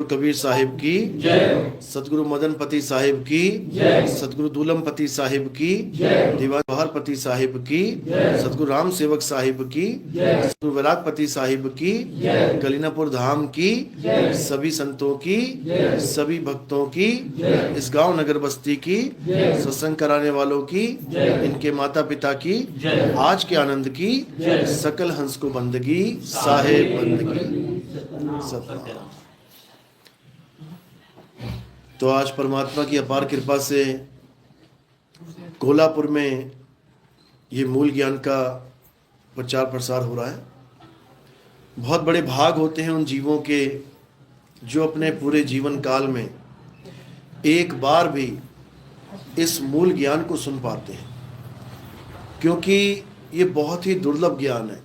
कबीर साहिब की जय, सतगुरु मदनपति साहिब की जय, सतगुरु दूलमपति साहिब की जय, दीवान बहारपति साहिब की जय, सतगुरु राम सेवक साहिब की जय, सतगुरु वैरागपति साहिब की जय, कलीनापुर धाम की जय, सभी संतों की जय, सभी भक्तों की जय, इस गांव नगर बस्ती की जय, सत्संग कराने वालों की जय, इनके माता पिता की जय, आज के आनंद की जय, सकल हंस को बंदगी साहेब बंदगी सतनाम। तो आज परमात्मा की अपार कृपा से कोल्हापुर में ये मूल ज्ञान का प्रचार प्रसार हो रहा है। बहुत बड़े भाग होते हैं उन जीवों के जो अपने पूरे जीवन काल में एक बार भी इस मूल ज्ञान को सुन पाते हैं, क्योंकि ये बहुत ही दुर्लभ ज्ञान है।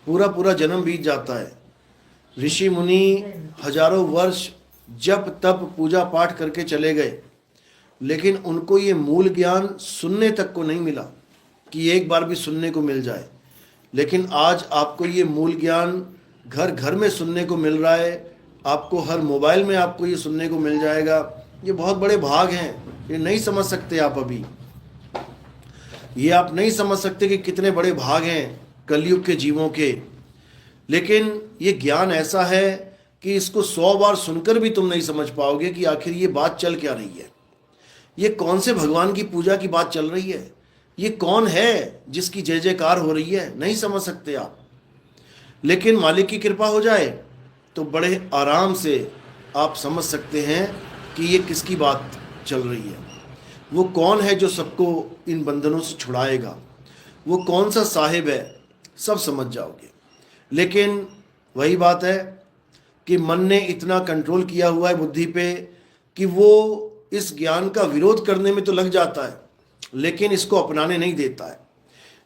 पूरा पूरा जन्म बीत जाता है, ऋषि मुनि हजारों वर्ष जप तप पूजा पाठ करके चले गए, लेकिन उनको ये मूल ज्ञान सुनने तक को नहीं मिला कि एक बार भी सुनने को मिल जाए। लेकिन आज आपको ये मूल ज्ञान घर घर में सुनने को मिल रहा है, आपको हर मोबाइल में आपको ये सुनने को मिल जाएगा। ये बहुत बड़े भाग हैं, ये नहीं समझ सकते आप अभी, ये आप नहीं समझ सकते कि कितने बड़े भाग हैं कलयुग के जीवों के। लेकिन ये ज्ञान ऐसा है कि इसको 100 बार सुनकर भी तुम नहीं समझ पाओगे कि आखिर ये बात चल क्या रही है, ये कौन से भगवान की पूजा की बात चल रही है, ये कौन है जिसकी जय जयकार हो रही है, नहीं समझ सकते आप। लेकिन मालिक की कृपा हो जाए तो बड़े आराम से आप समझ सकते हैं कि ये किसकी बात चल रही है, वो कौन है जो सबको इन बंधनों से छुड़ाएगा, वो कौन सा साहिब है, सब समझ जाओगे। लेकिन वही बात है कि मन ने इतना कंट्रोल किया हुआ है बुद्धि पे कि वो इस ज्ञान का विरोध करने में तो लग जाता है, लेकिन इसको अपनाने नहीं देता है।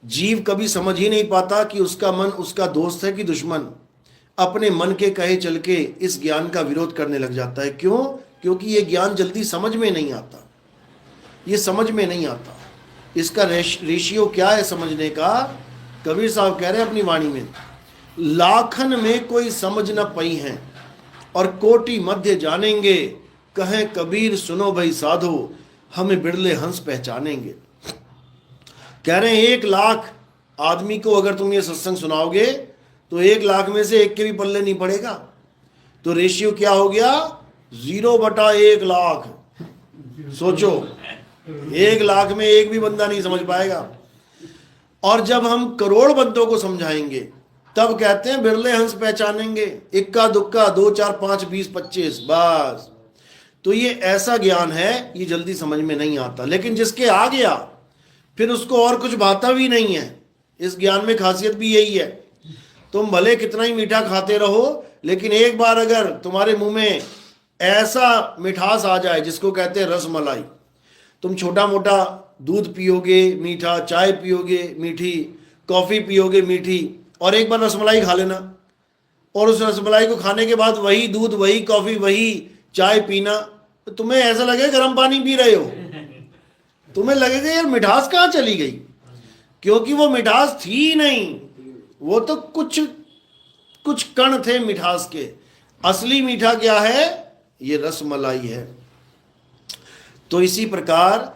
जीव कभी समझ ही नहीं पाता कि उसका मन उसका दोस्त है कि दुश्मन। अपने मन के कहे चल के इस ज्ञान का विरोध करने लग जाता है। क्यों? क्योंकि ये ज्ञान जल्दी समझ में नहीं आता, ये समझ में नहीं आता। इसका रेशियो क्या है समझने का? कबीर साहब कह रहे हैं अपनी वाणी में, लाखन में कोई समझ न पई हैं और कोटि मध्य जानेंगे, कहें कबीर सुनो भाई साधो, हमें बिरले हंस पहचानेंगे। कह रहे हैं 1 लाख आदमी को अगर तुम ये सत्संग सुनाओगे तो 1 लाख में से एक के भी पल्ले नहीं पड़ेगा। तो रेशियो क्या हो गया? 0/1 लाख। सोचो, 1 लाख में एक भी बंदा नहीं समझ पाएगा। और जब हम करोड़ बंदों को समझाएंगे तब कहते हैं बिरले हंस पहचानेंगे। इक्का दुक्का 2 4 5 20 25 बस। तो ये ऐसा ज्ञान है, ये जल्दी समझ में नहीं आता। लेकिन जिसके आ गया फिर उसको और कुछ भाता भी नहीं है। इस ज्ञान में खासियत भी यही है, तुम भले कितना ही मीठा खाते रहो, लेकिन एक बार अगर तुम्हारे मुंह में ऐसा मिठास आ जाए जिसको कहते हैं रस मलाई, तुम छोटा मोटा दूध पियोगे मीठा, चाय पियोगे मीठी, कॉफी पियोगे मीठी, और एक बार रसमलाई खा लेना, और उस रसमलाई को खाने के बाद वही दूध, वही कॉफी, वही चाय पीना, तो तुम्हें ऐसा लगेगा गर्म पानी पी रहे हो। तुम्हें लगेगा यार मिठास कहाँ चली गई, क्योंकि वो मिठास थी नहीं, वो तो कुछ कण थे मिठास के। असली मीठा क्या है? ये रसमलाई है। तो इसी प्रकार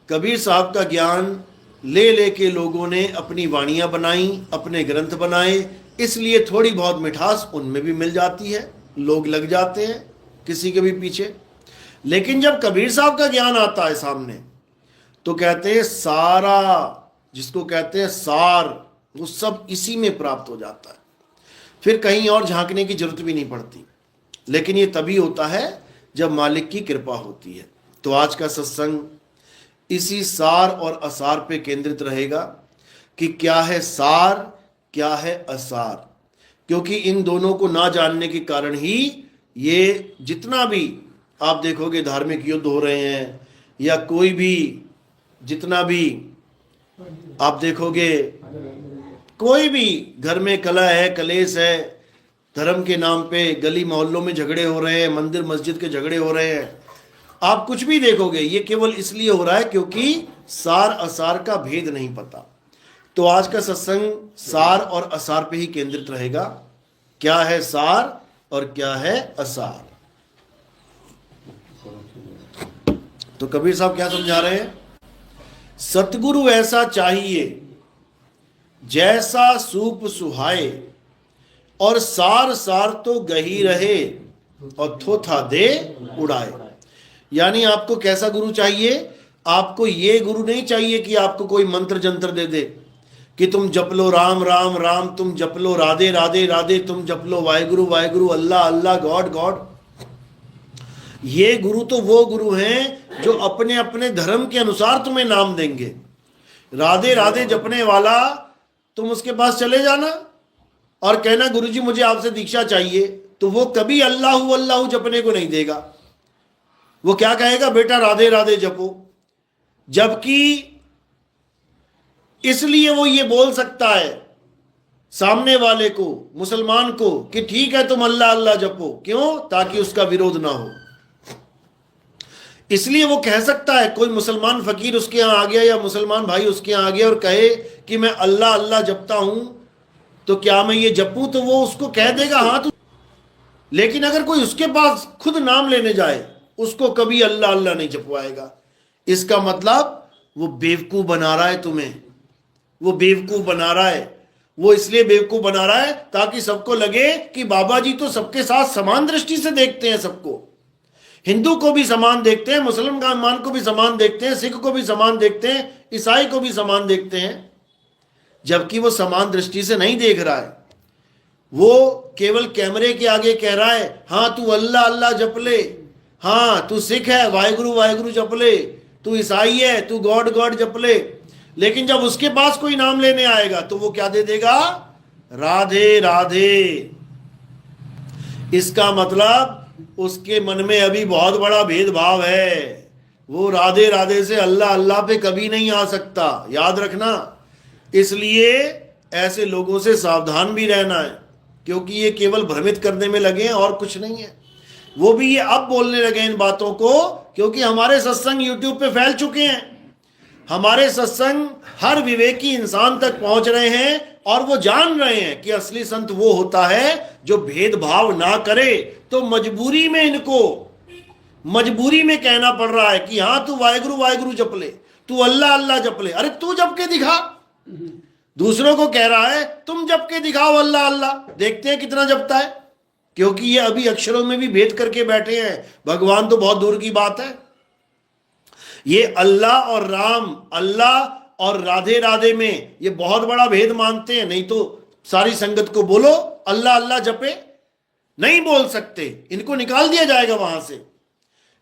कबीर साहब का ज्ञान ले लेके लोगों ने अपनी वाणियां बनाई, अपने ग्रंथ बनाए, इसलिए थोड़ी बहुत मिठास उनमें भी मिल जाती है, लोग लग जाते हैं किसी के भी पीछे। लेकिन जब कबीर साहब का ज्ञान आता है सामने तो कहते हैं सारा, जिसको कहते हैं सार, वो सब इसी में प्राप्त हो जाता है। फिर कहीं और झांकने की जरूरत भी नहीं पड़ती। लेकिन ये तभी होता है जब मालिक की कृपा होती है। तो आज का सत्संग इसी सार और असार पे केंद्रित रहेगा कि क्या है सार, क्या है असार। क्योंकि इन दोनों को ना जानने के कारण ही ये जितना भी आप देखोगे धार्मिक युद्ध हो रहे हैं, या कोई भी जितना भी आप देखोगे, कोई भी घर में कलह है, कलेश है, धर्म के नाम पे गली मोहल्लों में झगड़े हो रहे हैं, मंदिर मस्जिद के झगड़े हो रहे हैं, आप कुछ भी देखोगे ये केवल इसलिए हो रहा है क्योंकि सार असार का भेद नहीं पता। तो आज का सत्संग सार और असार पे ही केंद्रित रहेगा। क्या है सार और क्या है असार। तो कबीर साहब क्या समझा रहे हैं? सतगुरु ऐसा चाहिए जैसा सूप सुहाए, और सार सार तो गही रहे, और थोथा दे उड़ाए। यानी आपको कैसा गुरु चाहिए? आपको ये गुरु नहीं चाहिए कि आपको कोई मंत्र जंत्र दे दे कि तुम जप लो राम राम राम, तुम जप लो राधे राधे राधे, तुम जप लो वाहेगुरु वाहेगुरु, अल्लाह अल्लाह, गॉड गॉड। ये गुरु तो वो गुरु हैं जो अपने अपने धर्म के अनुसार तुम्हें नाम देंगे। राधे राधे जपने वाला, तुम उसके पास चले जाना और कहना गुरुजी मुझे आपसे दीक्षा चाहिए, तो वो कभी अल्लाहु अल्लाहु जपने को नहीं देगा। वो क्या कहेगा? बेटा राधे राधे जपो। जबकि इसलिए वो ये बोल सकता है सामने वाले को, मुसलमान को, कि ठीक है तुम अल्लाह अल्लाह जपो। क्यों? ताकि उसका विरोध ना हो। इसलिए वो कह सकता है, कोई मुसलमान फकीर उसके यहां आ गया या मुसलमान भाई उसके यहां आ गया और कहे कि मैं अल्लाह अल्लाह जपता हूं, तो क्या मैं ये जपूं? तो वो उसको कह देगा हाँ तू। लेकिन अगर कोई उसके पास खुद नाम लेने जाए, उसको कभी अल्लाह अल्लाह नहीं जपवाएगा। इसका मतलब वो बेवकूफ बना रहा है तुम्हें। वो बेवकूफ बना रहा है। वो इसलिए बेवकूफ बना रहा है ताकि सबको लगे कि बाबा जी तो सबके साथ समान दृष्टि से देखते हैं। सबको, हिंदू को भी समान देखते हैं, मुसलमान को भी समान देखते हैं, सिख को भी समान देखते हैं, ईसाई को भी समान देखते हैं। जबकि वो समान दृष्टि से नहीं देख रहा है। वो केवल कैमरे के आगे कह रहा है हाँ तू अल्लाह अल्लाह जप ले, हाँ तू सिख है वाहेगुरु वाहेगुरु जप ले, तू ईसाई है तू गॉड गॉड जप ले। लेकिन जब उसके पास कोई नाम लेने आएगा तो वो क्या दे देगा? राधे राधे। इसका मतलब उसके मन में अभी बहुत बड़ा भेदभाव है। वो राधे राधे से अल्लाह अल्लाह पे कभी नहीं आ सकता, याद रखना। इसलिए ऐसे लोगों से सावधान भी रहना है, क्योंकि ये केवल भ्रमित करने में लगे हैं और कुछ नहीं है। वो भी ये अब बोलने लगे इन बातों को क्योंकि हमारे सत्संग यूट्यूब पे फैल चुके हैं। हमारे सत्संग हर विवेकी इंसान तक पहुंच रहे हैं और वो जान रहे हैं कि असली संत वो होता है जो भेदभाव ना करे। तो मजबूरी में इनको मजबूरी में कहना पड़ रहा है कि हाँ तू वाहेगुरु वाहेगुरु जप ले, तू अल्लाह अल्लाह जप ले। अरे तू जप के दिखा। दूसरों को कह रहा है तुम जप के दिखाओ अल्लाह अल्लाह, देखते हैं कितना जपता है। क्योंकि ये अभी अक्षरों में भी भेद करके बैठे हैं, भगवान तो बहुत दूर की बात है। ये अल्लाह और राम, अल्लाह और राधे राधे में ये बहुत बड़ा भेद मानते हैं। नहीं तो सारी संगत को बोलो अल्लाह अल्लाह जपे, नहीं बोल सकते, इनको निकाल दिया जाएगा वहां से।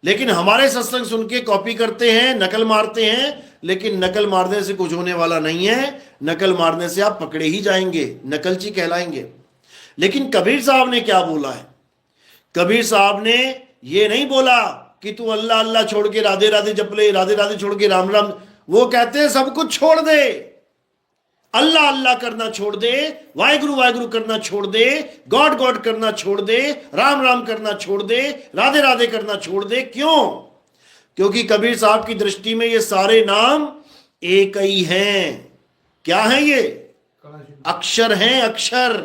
लेकिन हमारे सत्संग सुन के कॉपी करते हैं, नकल मारते हैं। लेकिन नकल मारने से कुछ होने वाला नहीं है। नकल मारने से आप पकड़े ही जाएंगे, नकलची कहलाएंगे। लेकिन कबीर साहब ने क्या बोला है? कबीर साहब ने ये नहीं बोला कि तू अल्लाह अल्लाह छोड़ के राधे राधे जप ले, राधे राधे छोड़ के राम राम। वो कहते हैं सब कुछ छोड़ दे, अल्लाह अल्लाह करना छोड़ दे, वाहेगुरु वाहेगुरु करना छोड़ दे, गॉड गॉड करना छोड़ दे, राम राम करना छोड़ दे, राधे राधे करना छोड़ दे। क्यों? क्योंकि कबीर साहब की दृष्टि में ये सारे नाम एक ही हैं। क्या है ये? अक्षर हैं, अक्षर।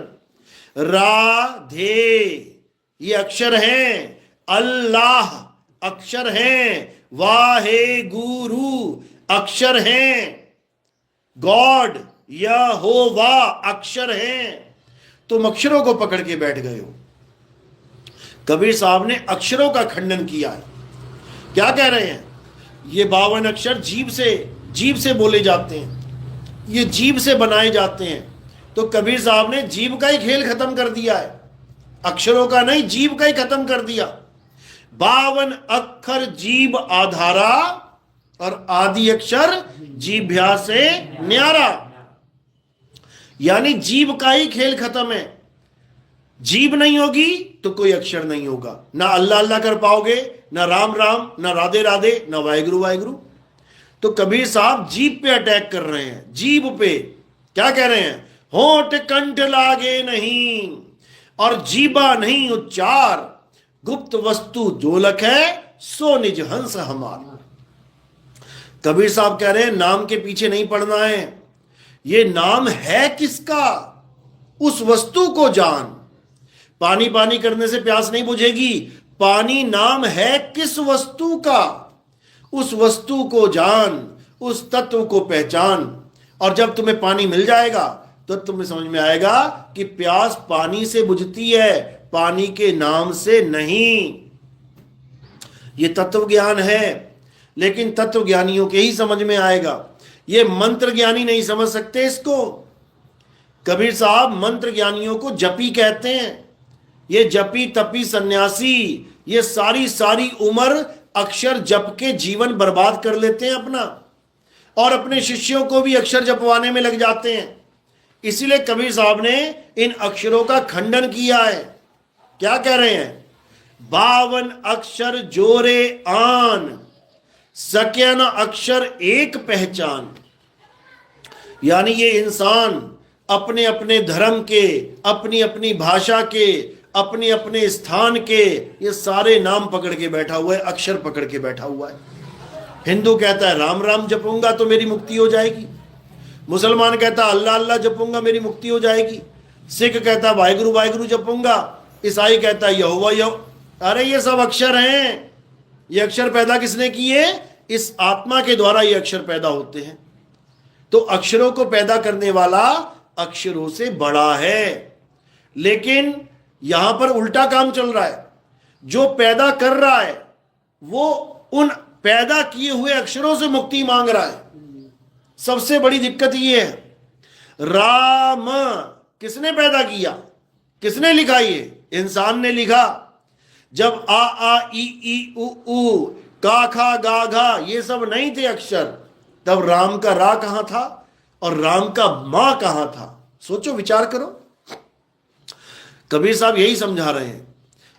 राधे ये अक्षर हैं, अल्लाह अक्षर हैं, वाहेगुरु अक्षर हैं, गॉड यहोवा अक्षर हैं। तुम अक्षरों को पकड़ के बैठ गए हो। कबीर साहब ने अक्षरों का खंडन किया है। क्या कह रहे हैं? ये 52 अक्षर जीभ से बोले जाते हैं, ये जीभ से बनाए जाते हैं। तो कबीर साहब ने जीभ का ही खेल खत्म कर दिया है, अक्षरों का नहीं, जीभ का ही खत्म कर दिया। 52 अक्षर जीभ आधारा और आदि अक्षर जीभ्या से न्यारा। यानी जीभ का ही खेल खत्म है। जीभ नहीं होगी तो कोई अक्षर नहीं होगा। ना अल्लाह अल्लाह कर पाओगे, ना राम राम, ना राधे राधे, ना वाहेगुरु वाहेगुरु। तो कबीर साहब जीभ पे अटैक कर रहे हैं। जीभ पे क्या कह रहे हैं? होठ कंठ लागे नहीं और जीबा नहीं उच्चार, गुप्त वस्तु जो लख है सो निज हंस हमार। कबीर साहब कह रहे हैं नाम के पीछे नहीं पड़ना है। ये नाम है किसका? उस वस्तु को जान। पानी पानी करने से प्यास नहीं बुझेगी। पानी नाम है किस वस्तु का, उस वस्तु को जान, उस तत्व को पहचान। और जब तुम्हें पानी मिल जाएगा तो तुम्हें समझ में आएगा कि प्यास पानी से बुझती है, पानी के नाम से नहीं। ये तत्व ज्ञान है, लेकिन तत्व ज्ञानियों के ही समझ में आएगा। ये मंत्र ज्ञानी नहीं समझ सकते इसको। कबीर साहब मंत्र ज्ञानियों को जपी कहते हैं। ये जपी तपी सन्यासी ये सारी उम्र अक्षर जप के जीवन बर्बाद कर लेते हैं अपना, और अपने शिष्यों को भी अक्षर जपवाने में लग जाते हैं। इसीलिए कबीर साहब ने इन अक्षरों का खंडन किया है। क्या कह रहे हैं? 52 अक्षर जोरे आन, सके न अक्षर एक पहचान। यानी ये इंसान अपने अपने धर्म के, अपनी अपनी भाषा के, अपने अपने स्थान के ये सारे नाम पकड़ के बैठा हुआ है, अक्षर पकड़ के बैठा हुआ है। हिंदू कहता है राम राम जपूंगा तो मेरी मुक्ति हो जाएगी, मुसलमान कहता है अल्लाह अल्लाह जपूंगा मेरी मुक्ति हो जाएगी, सिख कहता वाहिगुरु वाहिगुरु जपूंगा, ईसाई कहता है यहोवा यहोवा। अरे ये सब अक्षर हैं। ये अक्षर पैदा किसने किए? इस आत्मा के द्वारा ये अक्षर पैदा होते हैं। तो अक्षरों को पैदा करने वाला अक्षरों से बड़ा है। लेकिन यहां पर उल्टा काम चल रहा है। जो पैदा कर रहा है वो उन पैदा किए हुए अक्षरों से मुक्ति मांग रहा है। सबसे बड़ी दिक्कत ये है, राम किसने पैदा किया, किसने लिखा? ये इंसान ने लिखा। जब आ ई उ का खा गा घा ये सब नहीं थे अक्षर, तब राम का रा कहां था और राम का मां कहां था? सोचो, विचार करो। कबीर साहब यही समझा रहे हैं।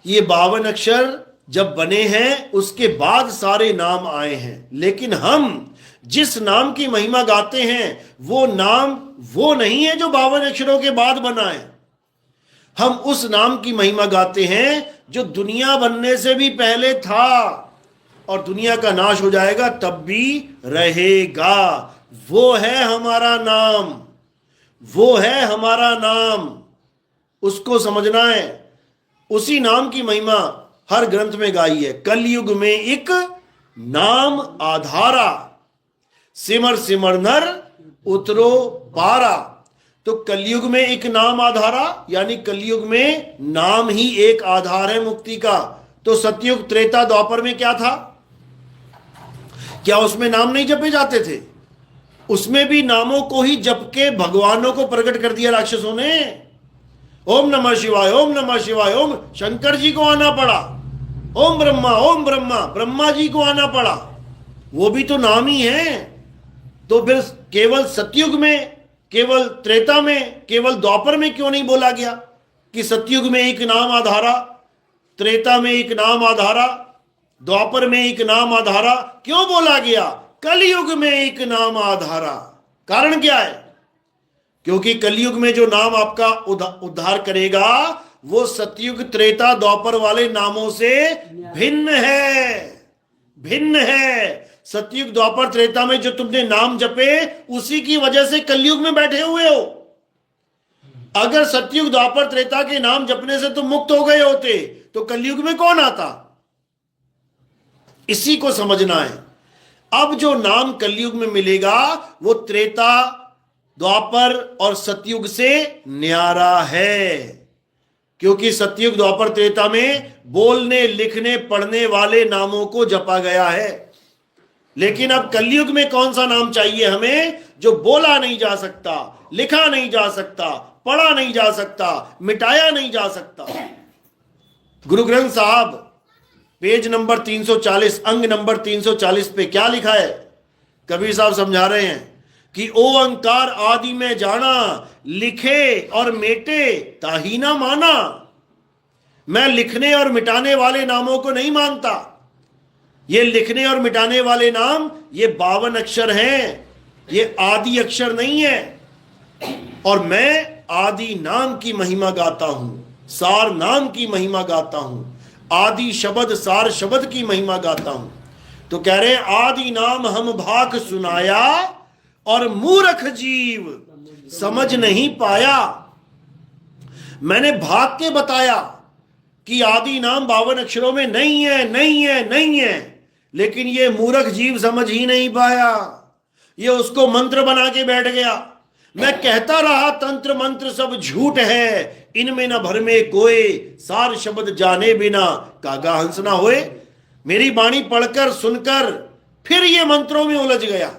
ये 52 अक्षर जब बने हैं उसके बाद सारे नाम आए हैं। लेकिन हम जिस नाम की महिमा गाते हैं वो नाम वो नहीं है जो 52 अक्षरों के बाद बना है। हम उस नाम की महिमा गाते हैं जो दुनिया बनने से भी पहले था, और दुनिया का नाश हो जाएगा तब भी रहेगा। वो है हमारा नाम, वो है हमारा नाम। उसको समझना है। उसी नाम की महिमा हर ग्रंथ में गाई है। कलयुग में एक नाम आधारा, सिमर सिमर नर उतरो पारा। तो कलयुग में एक नाम आधारा, यानी कलयुग में नाम ही एक आधार है मुक्ति का। तो सतयुग त्रेता द्वापर में क्या था? क्या उसमें नाम नहीं जपे जाते थे? उसमें भी नामों को ही जप के भगवानों को प्रकट कर दिया राक्षसों ने। ओम नमः शिवाय, ओम नमः शिवाय, ओम शंकर जी को आना पड़ा। ओम ब्रह्मा ब्रह्मा जी को आना पड़ा। वो भी तो नाम ही है। तो फिर केवल सतयुग में, केवल त्रेता में, केवल द्वापर में क्यों नहीं बोला गया कि सतयुग में एक नाम आधारा, त्रेता में एक नाम आधारा, द्वापर में एक नाम आधारा? क्यों बोला गया कलयुग में एक नाम आधारा? कारण क्या है? क्योंकि कलयुग में जो नाम आपका उद्धार करेगा वो सतयुग त्रेता द्वापर वाले नामों से भिन्न है, भिन्न है। सतयुग द्वापर त्रेता में जो तुमने नाम जपे उसी की वजह से कलयुग में बैठे हुए हो। अगर सतयुग द्वापर त्रेता के नाम जपने से तुम मुक्त हो गए होते तो कलयुग में कौन आता? इसी को समझना है। अब जो नाम कलयुग में मिलेगा वो त्रेता द्वापर और सतयुग से न्यारा है, क्योंकि सतयुग द्वापर त्रेता में बोलने लिखने पढ़ने वाले नामों को जपा गया है। लेकिन अब कलयुग में कौन सा नाम चाहिए हमें जो बोला नहीं जा सकता, लिखा नहीं जा सकता, पढ़ा नहीं जा सकता, मिटाया नहीं जा सकता? गुरु ग्रंथ साहब पेज नंबर 340, अंग नंबर 340 पे क्या लिखा है? कबीर साहब समझा रहे हैं कि ओंकार आदि में जाना, लिखे और मेटे ताही ना माना। मैं लिखने और मिटाने वाले नामों को नहीं मानता। ये लिखने और मिटाने वाले नाम ये 52 अक्षर हैं, ये आदि अक्षर नहीं है। और मैं आदि नाम की महिमा गाता हूं, सार नाम की महिमा गाता हूं, आदि शब्द सार शब्द की महिमा गाता हूं। तो कह रहे आदि नाम हम भाग सुनाया और मूर्ख जीव समझ नहीं पाया। मैंने भाग के बताया, कि आदि नाम 52 अक्षरों में नहीं है, नहीं है, नहीं है, लेकिन ये मूर्ख जीव समझ ही नहीं पाया, ये उसको मंत्र बना के बैठ गया। मैं कहता रहा तंत्र मंत्र सब झूठ है, इनमें न भर में कोई, सार शब्द जाने बिना कागा हंस ना होए। मेरी वाणी पढ़कर सुनकर फिर ये मंत्रों में उलझ गया।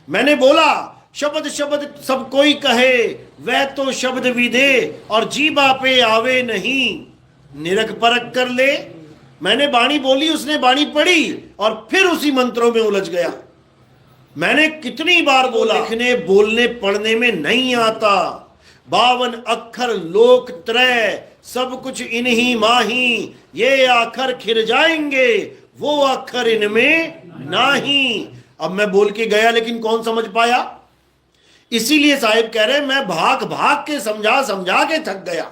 मैंने बोला शब्द शब्द सब कोई कहे, वह तो शब्द विदे और जीवा पे आवे नहीं, निरख परख कर ले। मैंने वाणी बोली, उसने वाणी पढ़ी और फिर उसी मंत्रों में उलझ गया। मैंने कितनी बार बोला, लिखने बोलने पढ़ने में नहीं आता, 52 अक्षर लोक त्रय, सब कुछ इन्हीं माही, ये अक्षर खिर जाएंगे, वो अक्षर इनमें नहीं। अब मैं बोल के गया, लेकिन कौन समझ पाया? इसीलिए साहिब कह रहे मैं भाग भाग के समझा समझा के थक गया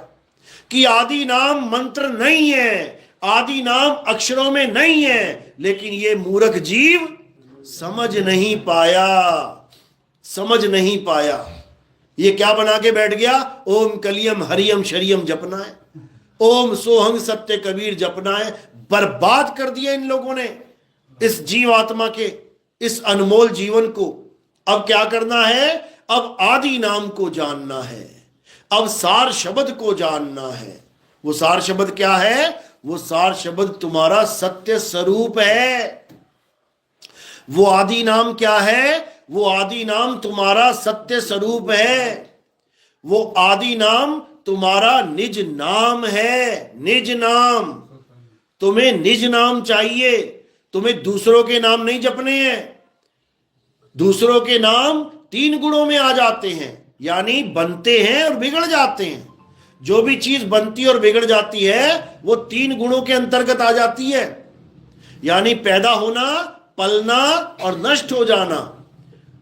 कि आदि नाम मंत्र नहीं है, आदि नाम अक्षरों में नहीं है, लेकिन ये मूर्ख जीव समझ नहीं पाया, समझ नहीं पाया। ये क्या बना के बैठ गया? ओम कलियम हरियम शरियम जपना है, ओम सोहंग सत्य कबीर जपना है। बर्बाद कर दिया इन लोगों ने इस जीवात्मा के इस अनमोल जीवन को। अब क्या करना है? अब आदि नाम को जानना है, अब सार शब्द को जानना है। वो सार शब्द क्या है? वो सार शब्द तुम्हारा सत्य स्वरूप है। वो आदि नाम क्या है? वो आदि नाम तुम्हारा सत्य स्वरूप है। वो आदि नाम तुम्हारा निज नाम है, निज नाम। तुम्हें निज नाम चाहिए, तुम्हें दूसरों के नाम नहीं जपने हैं। दूसरों के नाम 3 गुणों में आ जाते हैं, यानी बनते हैं और बिगड़ जाते हैं। जो भी चीज बनती और बिगड़ जाती है वो 3 गुणों के अंतर्गत आ जाती है, यानी पैदा होना, पलना और नष्ट हो जाना।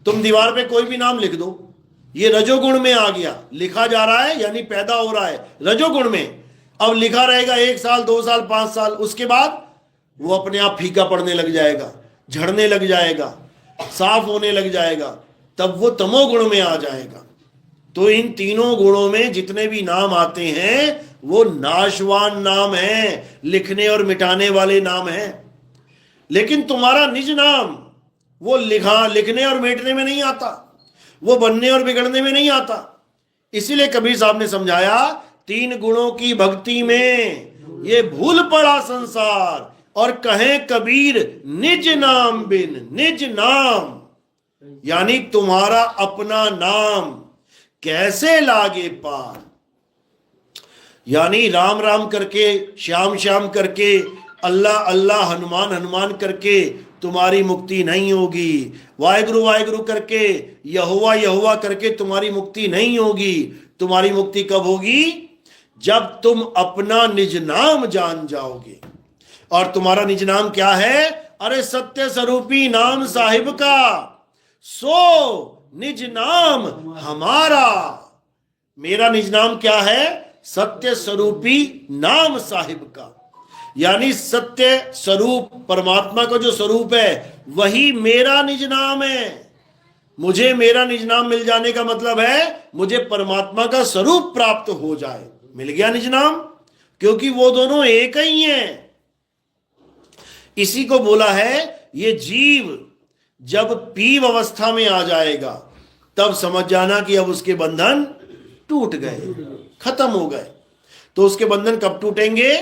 तुम दीवार पे कोई भी नाम लिख दो, ये रजोगुण में आ गया, लिखा जा रहा है यानी पैदा हो रहा है रजोगुण में। अब लिखा रहेगा 1 साल 2 साल 5 साल, उसके बाद वो अपने आप फीका पड़ने लग जाएगा, झड़ने लग जाएगा, साफ होने लग जाएगा, तब वो तमोगुण में आ जाएगा। तो इन तीनों गुणों में जितने भी नाम आते हैं वो नाशवान नाम हैं, लिखने और मिटाने वाले नाम हैं। लेकिन तुम्हारा निज नाम वो लिखने और मिटने में नहीं आता, वो बनने और बिगड़ने में नहीं आता। इसीलिए कबीर साहब ने समझाया 3 गुणों की भक्ति में ये भूल पड़ा संसार, और कहें कबीर निज नाम बिन, निज नाम यानी तुम्हारा अपना नाम कैसे लागे पार। यानी राम राम करके, श्याम श्याम करके, अल्लाह अल्लाह हनुमान हनुमान करके तुम्हारी मुक्ति नहीं होगी। वाहिगुरु वाहिगुरु करके, यहोवा यहोवा करके तुम्हारी मुक्ति नहीं होगी। तुम्हारी मुक्ति कब होगी? जब तुम अपना निज नाम जान जाओगे। और तुम्हारा निज नाम क्या है? अरे सत्य स्वरूपी नाम साहिब का, सो निज नाम हमारा। मेरा निज नाम क्या है? सत्य स्वरूपी नाम साहिब का, यानी सत्य स्वरूप परमात्मा का जो स्वरूप है वही मेरा निज नाम है। मुझे मेरा निज नाम मिल जाने का मतलब है मुझे परमात्मा का स्वरूप प्राप्त हो जाए। मिल गया निज नाम, क्योंकि वो दोनों एक ही हैं। इसी को बोला है ये जीव जब पीव अवस्था में आ जाएगा तब समझ जाना कि अब उसके बंधन टूट गए, खत्म हो गए। तो उसके बंधन कब टूटेंगे?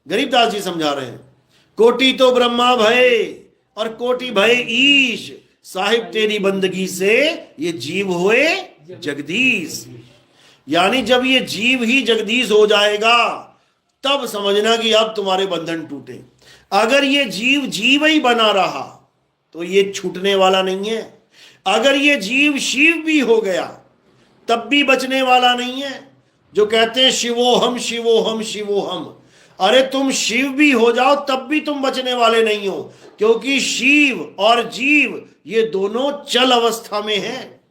गरीबदास जी समझा रहे हैं, कोटि तो ब्रह्मा भय और कोटि भय ईश, साहिब तेरी बंदगी से ये जीव हुए जगदीश। यानी जब ये जीव ही जगदीश हो जाएगा तब समझना कि अब तुम्हारे बंधन टूटे। अगर ये जीव जीव ही बना रहा तो ये छूटने वाला नहीं है। अगर ये जीव शिव भी हो गया तब भी बचने वाला नहीं है। जो कहते हैं शिवोहम शिवोहम शिवोहम, अरे तुम शिव भी हो जाओ तब भी तुम बचने वाले नहीं हो, क्योंकि शिव और जीव ये दोनों चल अवस्था में हैं।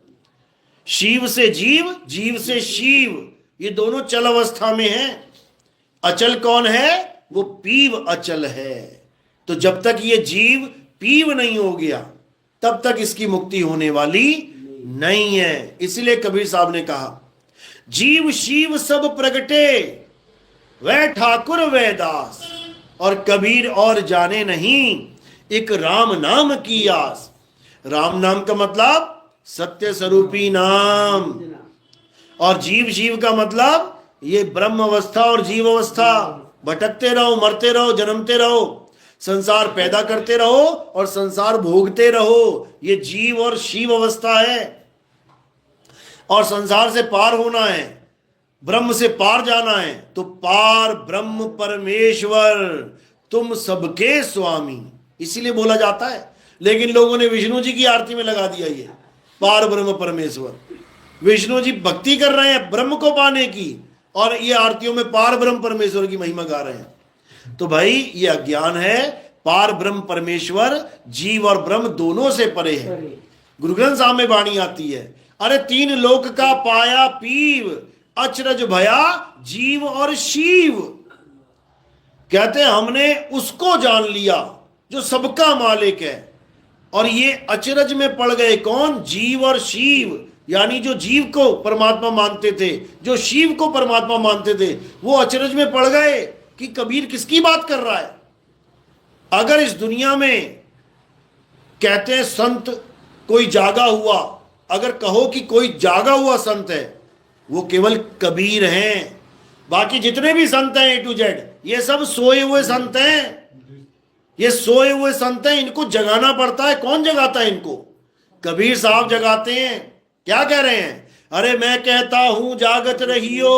शिव से जीव, जीव से शिव, ये दोनों चल अवस्था में हैं। अचल कौन है? वो पीव अचल है। तो जब तक ये जीव पीव नहीं हो गया तब तक इसकी मुक्ति होने वाली नहीं है। इसलिए कबीर साहब ने कहा जीव शिव सब प्रगटे, वह ठाकुर वह दास, और कबीर और जाने नहीं, एक राम नाम की आस। राम नाम का मतलब सत्य स्वरूपी नाम, और जीव जीव का मतलब ये ब्रह्म अवस्था और जीव अवस्था। भटकते रहो, मरते रहो, जन्मते रहो, संसार पैदा करते रहो और संसार भोगते रहो, ये जीव और शिव अवस्था है। और संसार से पार होना है, ब्रह्म से पार जाना है, तो पार ब्रह्म परमेश्वर तुम सबके स्वामी, इसीलिए बोला जाता है। लेकिन लोगों ने विष्णु जी की आरती में लगा दिया ये पार ब्रह्म परमेश्वर। विष्णु जी भक्ति कर रहे हैं ब्रह्म को पाने की, और ये आरतियों में पार ब्रह्म परमेश्वर की महिमा गा रहे हैं। तो भाई ये अज्ञान है। पार ब्रह्म परमेश्वर जीव और ब्रह्म दोनों से परे है। गुरु ग्रंथ साहब में वाणी आती है, अरे तीन लोक का पाया पीव, अचरज भया जीव और शिव। कहते हैं हमने उसको जान लिया जो सबका मालिक है, और ये अचरज में पड़ गए कौन? जीव और शिव। यानी जो जीव को परमात्मा मानते थे, जो शिव को परमात्मा मानते थे, वो अचरज में पड़ गए कि कबीर किसकी बात कर रहा है। अगर इस दुनिया में कहते हैं संत कोई जागा हुआ, अगर कहो कि कोई जागा हुआ संत है, वो केवल कबीर हैं। बाकी जितने भी संत हैं A to Z, ये सब सोए हुए संत हैं। ये सोए हुए संत हैं, इनको जगाना पड़ता है। कौन जगाता है इनको? कबीर साहब जगाते हैं। क्या कह रहे हैं? अरे मैं कहता हूं जागत रहियो,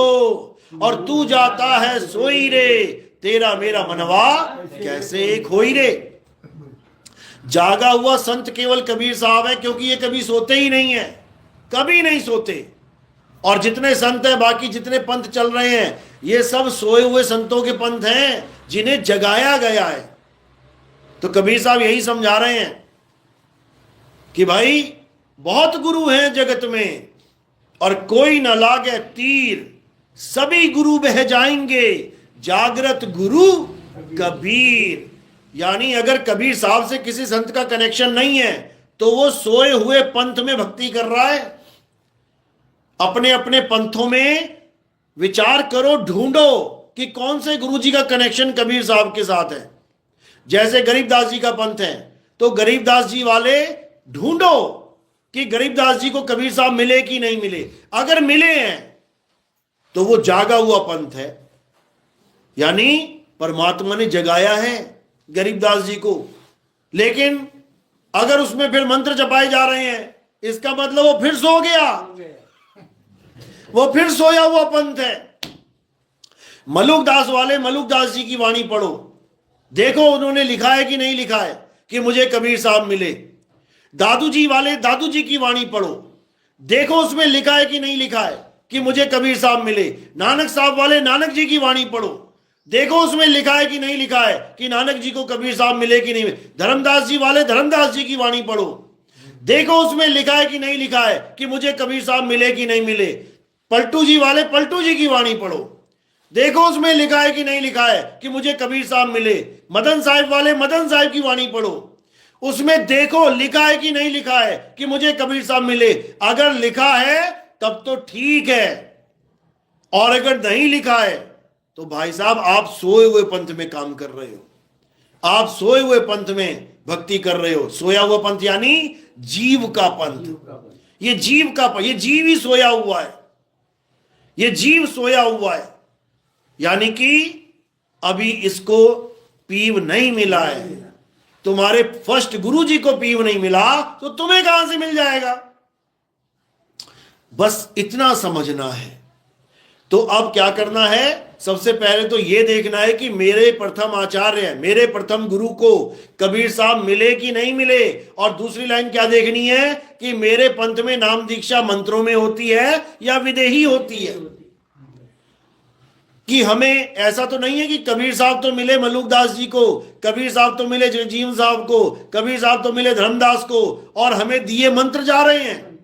और तू जाता है सोई रे, तेरा मेरा मनवा कैसे एक होई रे। जागा हुआ संत केवल कबीर साहब है, क्योंकि ये कभी सोते ही नहीं है, कभी नहीं सोते। और जितने संत हैं, बाकी जितने पंथ चल रहे हैं, ये सब सोए हुए संतों के पंथ हैं जिन्हें जगाया गया है। तो कबीर साहब यही समझा रहे हैं कि भाई बहुत गुरु हैं जगत में, और कोई न लागे तीर, सभी गुरु बह जाएंगे, जागृत गुरु कबीर। यानी अगर कबीर साहब से किसी संत का कनेक्शन नहीं है, तो वो सोए हुए पंथ में भक्ति कर रहा है। अपने अपने पंथों में विचार करो, ढूंढो कि कौन से गुरु जी का कनेक्शन कबीर साहब के साथ है। जैसे गरीबदास जी का पंथ है, तो गरीबदास जी वाले ढूंढो कि गरीबदास जी को कबीर साहब मिले कि नहीं मिले। अगर मिले हैं तो वो जागा हुआ पंथ है, यानी परमात्मा ने जगाया है गरीबदास जी को। लेकिन अगर उसमें फिर मंत्र जपाए जा रहे हैं, इसका मतलब वो फिर सो गया, वो फिर सोया हुआ पंथ है। मलुकदास वाले मलुकदास जी की वाणी पढ़ो, देखो उन्होंने लिखा है कि नहीं लिखा है कि मुझे कबीर साहब मिले। दादू जी वाले दादू जी की वाणी पढ़ो, देखो उसमें लिखा है कि नहीं लिखा है कि मुझे कबीर साहब मिले। नानक साहब वाले नानक जी की वाणी पढ़ो, देखो उसमें लिखा है कि नहीं लिखा है कि नानक जी को कबीर साहब मिले कि नहीं। धर्मदास जी वाले धर्मदास जी की वाणी पढ़ो, देखो उसमें लिखा है कि नहीं लिखा है कि मुझे कबीर साहब मिले कि नहीं मिले। पलटू जी वाले पलटू जी की वाणी पढ़ो, देखो उसमें लिखा है कि नहीं लिखा है कि मुझे कबीर साहब मिले। मदन साहिब वाले मदन साहिब की वाणी पढ़ो, उसमें देखो लिखा है कि नहीं लिखा है कि मुझे कबीर साहब मिले। अगर लिखा है तब तो ठीक है, और अगर नहीं लिखा है तो भाई साहब आप सोए हुए पंथ में काम कर रहे हो, आप सोए हुए पंथ में भक्ति कर रहे हो। सोया हुआ पंथ यानी जीव का पंथ। ये जीव का पंथ, ये जीव ही सोया हुआ है, ये जीव सोया हुआ है। यानी कि अभी इसको पीव नहीं मिला है। तुम्हारे फर्स्ट गुरु जी को पीव नहीं मिला तो तुम्हें कहां से मिल जाएगा। बस इतना समझना है। तो अब क्या करना है? सबसे पहले तो यह देखना है कि मेरे प्रथम आचार्य, मेरे प्रथम गुरु को कबीर साहब मिले कि नहीं मिले। और दूसरी लाइन क्या देखनी है कि मेरे पंथ में नाम दीक्षा मंत्रों में होती है या विदेही होती है। कि हमें ऐसा तो नहीं है कि कबीर साहब तो मिले मलुकदास जी को, कबीर साहब तो मिले जगजीवन साहब को, कबीर साहब तो मिले धर्मदास को, और हमें दिए मंत्र जा रहे हैं।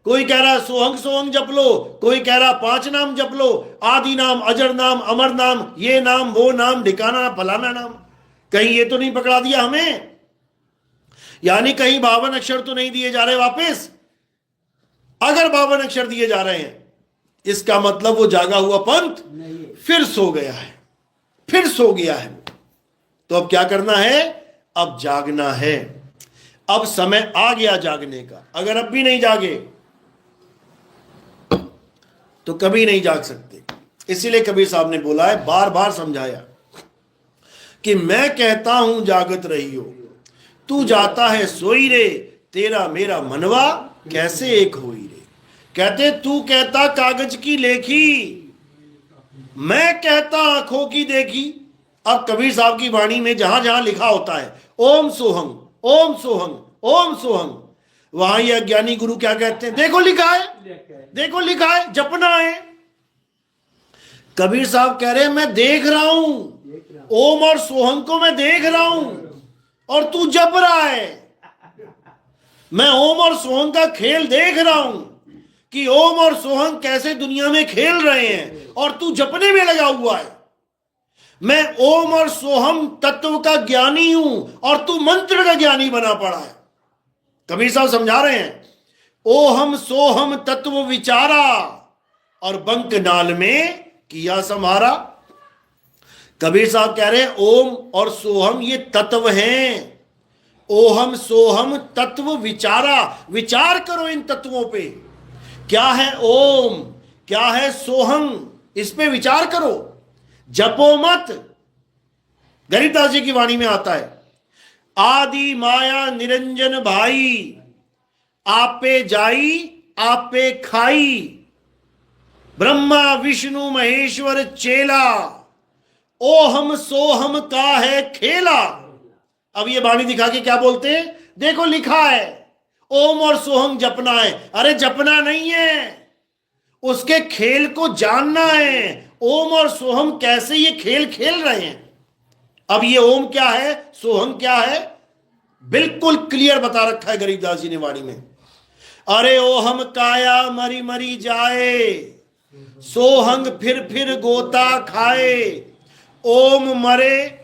कोई कह रहा है सोहंग सोहंग जप लो, कोई कह रहा 5 नाम जप लो, आदि नाम, अजर नाम, अमर नाम, ये नाम, वो नाम, ढिकाना, फलाना नाम। कहीं ये तो नहीं पकड़ा दिया हमें? यानी कहीं 52 अक्षर तो नहीं दिए जा रहे वापस? अगर 52 अक्षर दिए जा रहे हैं इसका मतलब वो जागा हुआ पंथ फिर सो गया है, फिर सो गया है। तो अब क्या करना है? अब जागना है। अब समय आ गया जागने का। अगर अब भी नहीं जागे तो कभी नहीं जाग सकते। इसीलिए कबीर साहब ने बोला है, बार बार समझाया कि मैं कहता हूं जागत रही हो, तू जाता है सोई रे, तेरा मेरा मनवा कैसे एक होई रे। कहते तू कहता कागज की लेखी, मैं कहता आंखों की देखी। अब कबीर साहब की वाणी में जहां जहां लिखा होता है ओम सोहंग, ओम सोहंग, ओम सोहंग, वहां ये अज्ञानी गुरु क्या कहते हैं? देखो लिखा है, देखो लिखा है, जपना है। कबीर साहब कह रहे हैं मैं देख रहा हूं, ओम और सोहंग को मैं देख रहा हूं और तू जप रहा है। मैं ओम और सोहंग का खेल देख रहा हूं कि ओम और सोहंग कैसे दुनिया में खेल रहे हैं और तू जपने में लगा हुआ है। मैं ओम और सोहम तत्व का ज्ञानी हूं और तू मंत्र का ज्ञानी बना पड़ा है। कबीर साहब समझा रहे हैं, ओहम सोहम तत्व विचारा और बंक नाल में किया समारा। कबीर साहब कह रहे हैं ओम और सोहम ये तत्व हैं। ओहम सोहम तत्व विचारा, विचार करो इन तत्वों पे। क्या है ओम, क्या है सोहम, इस पे विचार करो, जपो मत। गरीबदास जी की वाणी में आता है, आदि माया निरंजन भाई, आपे जाई आपे खाई, ब्रह्मा विष्णु महेश्वर चेला, ओहम सोहम का है खेला। अब ये वाणी दिखा के क्या बोलते हैं? देखो लिखा है ओम और सोहम जपना है। अरे जपना नहीं है, उसके खेल को जानना है। ओम और सोहम कैसे ये खेल खेल रहे हैं। अब ये ओम क्या है, सोहम क्या है, बिल्कुल क्लियर बता रखा है गरीबदास जी ने वाणी में। अरे ओहम काया मरी मरी जाए, सोहंग फिर गोता खाए, ओम मरे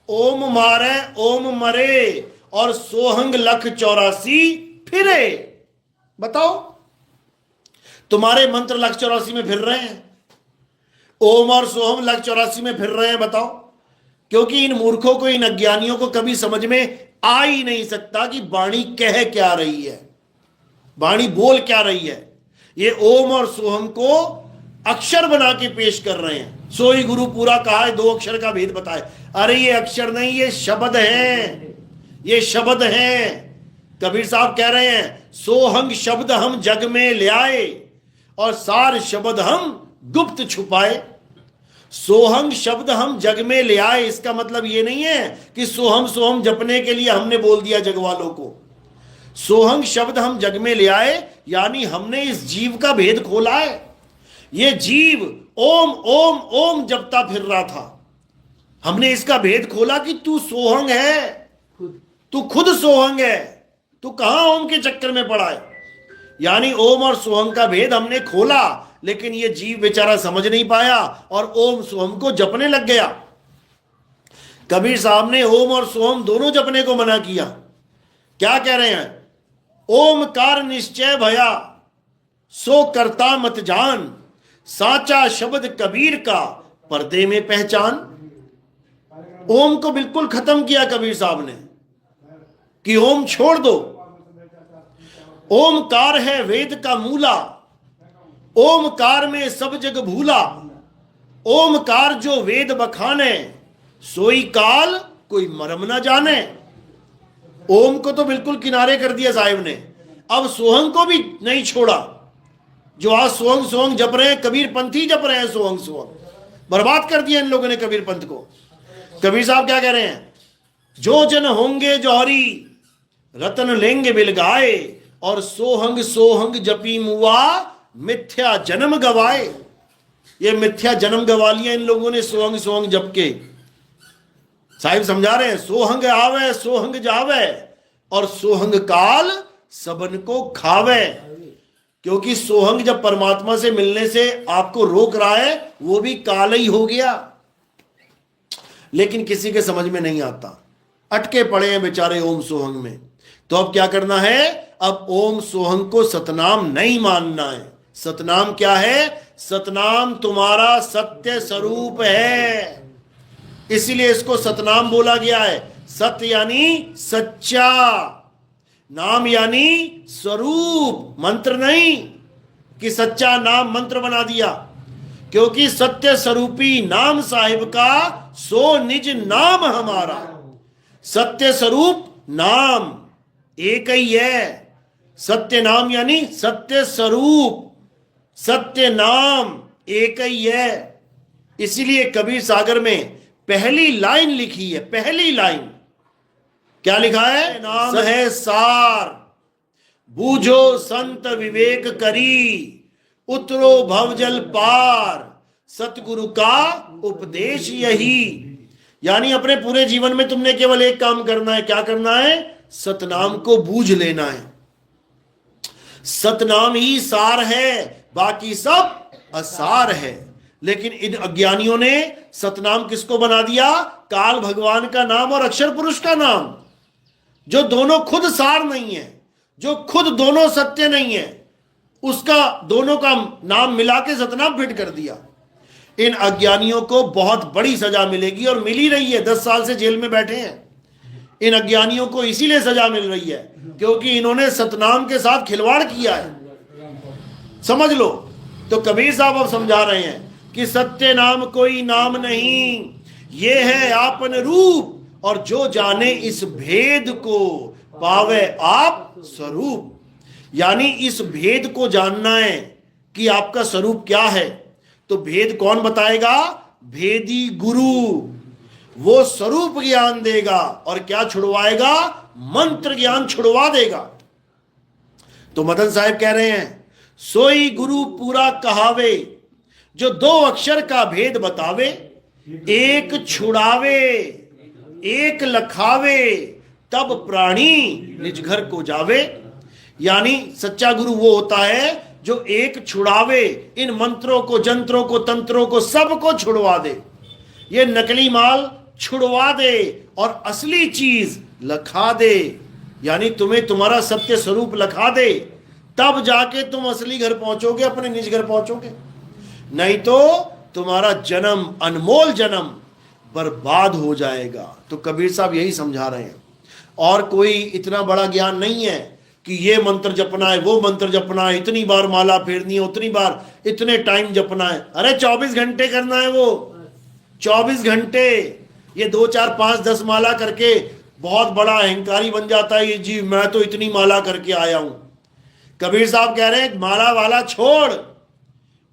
ओम मारे ओम मरे और सोहंग लख 84 फिरे। बताओ, तुम्हारे मंत्र लख 84 में फिर रहे हैं, ओम और सोहम लख 84 में फिर रहे हैं। बताओ, क्योंकि इन मूर्खों को, इन अज्ञानियों को कभी समझ में आ ही नहीं सकता कि वाणी कह क्या रही है, वाणी बोल क्या रही है। ये ओम और सोहम को अक्षर बना के पेश कर रहे हैं। सोई गुरु पूरा कहा है, 2 अक्षर का भेद बताए। अरे ये अक्षर नहीं, ये शब्द है, ये शब्द है। कबीर साहब कह रहे हैं सोहंग शब्द हम जग में ले आए और सार शब्द हम गुप्त छुपाए। सोहंग शब्द हम जग में ले आए, इसका मतलब ये नहीं है कि सोहम सोहम जपने के लिए हमने बोल दिया जग वालों को। सोहंग शब्द हम जग में ले आए यानी हमने इस जीव का भेद खोला है। ये जीव ओम ओम ओम जपता फिर रहा था, हमने इसका भेद खोला कि तू सोहंग है, तू खुद सोहंग है, तू कहां ओम के चक्कर में पड़ा है। यानी ओम और सोहंग का भेद हमने खोला, लेकिन ये जीव बेचारा समझ नहीं पाया और ओम सोहम को जपने लग गया। कबीर साहब ने ओम और सोहम दोनों जपने को मना किया। क्या कह रहे हैं? ओमकार निश्चय भया सो करता मत जान, साचा शब्द कबीर का पर्दे में पहचान। ओम को बिल्कुल खत्म किया कबीर साहब ने कि ओम छोड़ दो। ओमकार है वेद का मूला, ओमकार में सब जग भूला। ओमकार जो वेद बखाने, सोई काल कोई मरम ना जाने। ओम को तो बिल्कुल किनारे कर दिया साहिब ने, अब सोहंग को भी नहीं छोड़ा। जो आज सोहंग सोहंग जप रहे हैं, कबीर पंथी जप रहे हैं सोहंग सोहंग, बर्बाद कर दिया इन लोगों ने कबीर पंथ को। कबीर साहब क्या कह रहे हैं? जो जन होंगे जौहरी रतन लेंगे बिलगाए, और सोहंग सोहंग जपी मुआ मिथ्या जन्म गवाए। ये मिथ्या जन्म गवा लिया इन लोगों ने सोहंग सोहंग जप के। साहिब समझा रहे हैं सोहंग आवे सोहंग जावे और सोहंग काल सबन को खावे। क्योंकि सोहंग जब परमात्मा से मिलने से आपको रोक रहा है, वो भी काल ही हो गया। लेकिन किसी के समझ में नहीं आता, अटके पड़े हैं बेचारे ओम सोहंग में। तो अब क्या करना है? अब ओम सोहंग को सतनाम नहीं मानना है। सतनाम क्या है? सतनाम तुम्हारा सत्य स्वरूप है, इसीलिए इसको सतनाम बोला गया है। सत्य यानी सच्चा, नाम यानी स्वरूप, मंत्र नहीं कि सच्चा नाम मंत्र बना दिया, क्योंकि सत्य स्वरूपी नाम साहिब का सो निज नाम हमारा। सत्य स्वरूप नाम एक ही है, सत्य नाम यानी सत्य स्वरूप, सत्य नाम एक ही है। इसीलिए कबीर सागर में पहली लाइन लिखी है, पहली लाइन क्या लिखा है? नाम है सार, बूझो संत विवेक करी, उतरो भवजल पार, सतगुरु का उपदेश यही। यानी अपने पूरे जीवन में तुमने केवल एक काम करना है। क्या करना है? सतनाम को बूझ लेना है। सतनाम ही सार है, बाकी सब असार है। लेकिन इन अज्ञानियों ने सतनाम किसको बना दिया? काल भगवान का नाम और अक्षर पुरुष का नाम, जो दोनों खुद सार नहीं है, जो खुद दोनों सत्य नहीं है, उसका दोनों का नाम मिला के सतनाम फिट कर दिया। इन अज्ञानियों को बहुत बड़ी सजा मिलेगी और मिल ही रही है। 10 साल से जेल में बैठे हैं। इन अज्ञानियों को इसीलिए सजा मिल रही है क्योंकि इन्होंने सतनाम के साथ खिलवाड़ किया है। समझ लो। तो कबीर साहब अब समझा रहे हैं कि सत्य नाम कोई नाम नहीं, ये है आपन रूप, और जो जाने इस भेद को पावे आप स्वरूप। यानी इस भेद को जानना है कि आपका स्वरूप क्या है। तो भेद कौन बताएगा? भेदी गुरु। वो स्वरूप ज्ञान देगा और क्या छुड़वाएगा? मंत्र ज्ञान छुड़वा देगा। तो मदन साहब कह रहे हैं, सोई गुरु पूरा कहावे, जो 2 अक्षर का भेद बतावे, एक छुड़ावे एक लखावे, तब प्राणी निज घर को जावे। यानी सच्चा गुरु वो होता है जो एक छुड़ावे, इन मंत्रों को, जंत्रों को, तंत्रों को, सबको छुड़वा दे, ये नकली माल छुड़वा दे और असली चीज लखा दे। यानी तुम्हें तुम्हारा सत्य स्वरूप लखा दे, तब जाके तुम असली घर पहुंचोगे, अपने निज घर पहुंचोगे। नहीं तो तुम्हारा जन्म, अनमोल जन्म बर्बाद हो जाएगा। तो कबीर साहब यही समझा रहे हैं। और कोई इतना बड़ा ज्ञान नहीं है कि ये मंत्र जपना है, वो मंत्र जपना है, इतनी बार माला फेरनी है, उतनी बार, इतने टाइम जपना है। अरे 24 घंटे करना है वो, 24 घंटे। ये 2, 4, 5, 10 माला करके बहुत बड़ा अहंकारी बन जाता है, ये जी मैं तो इतनी माला करके आया हूं। कबीर साहब कह रहे हैं माला वाला छोड़,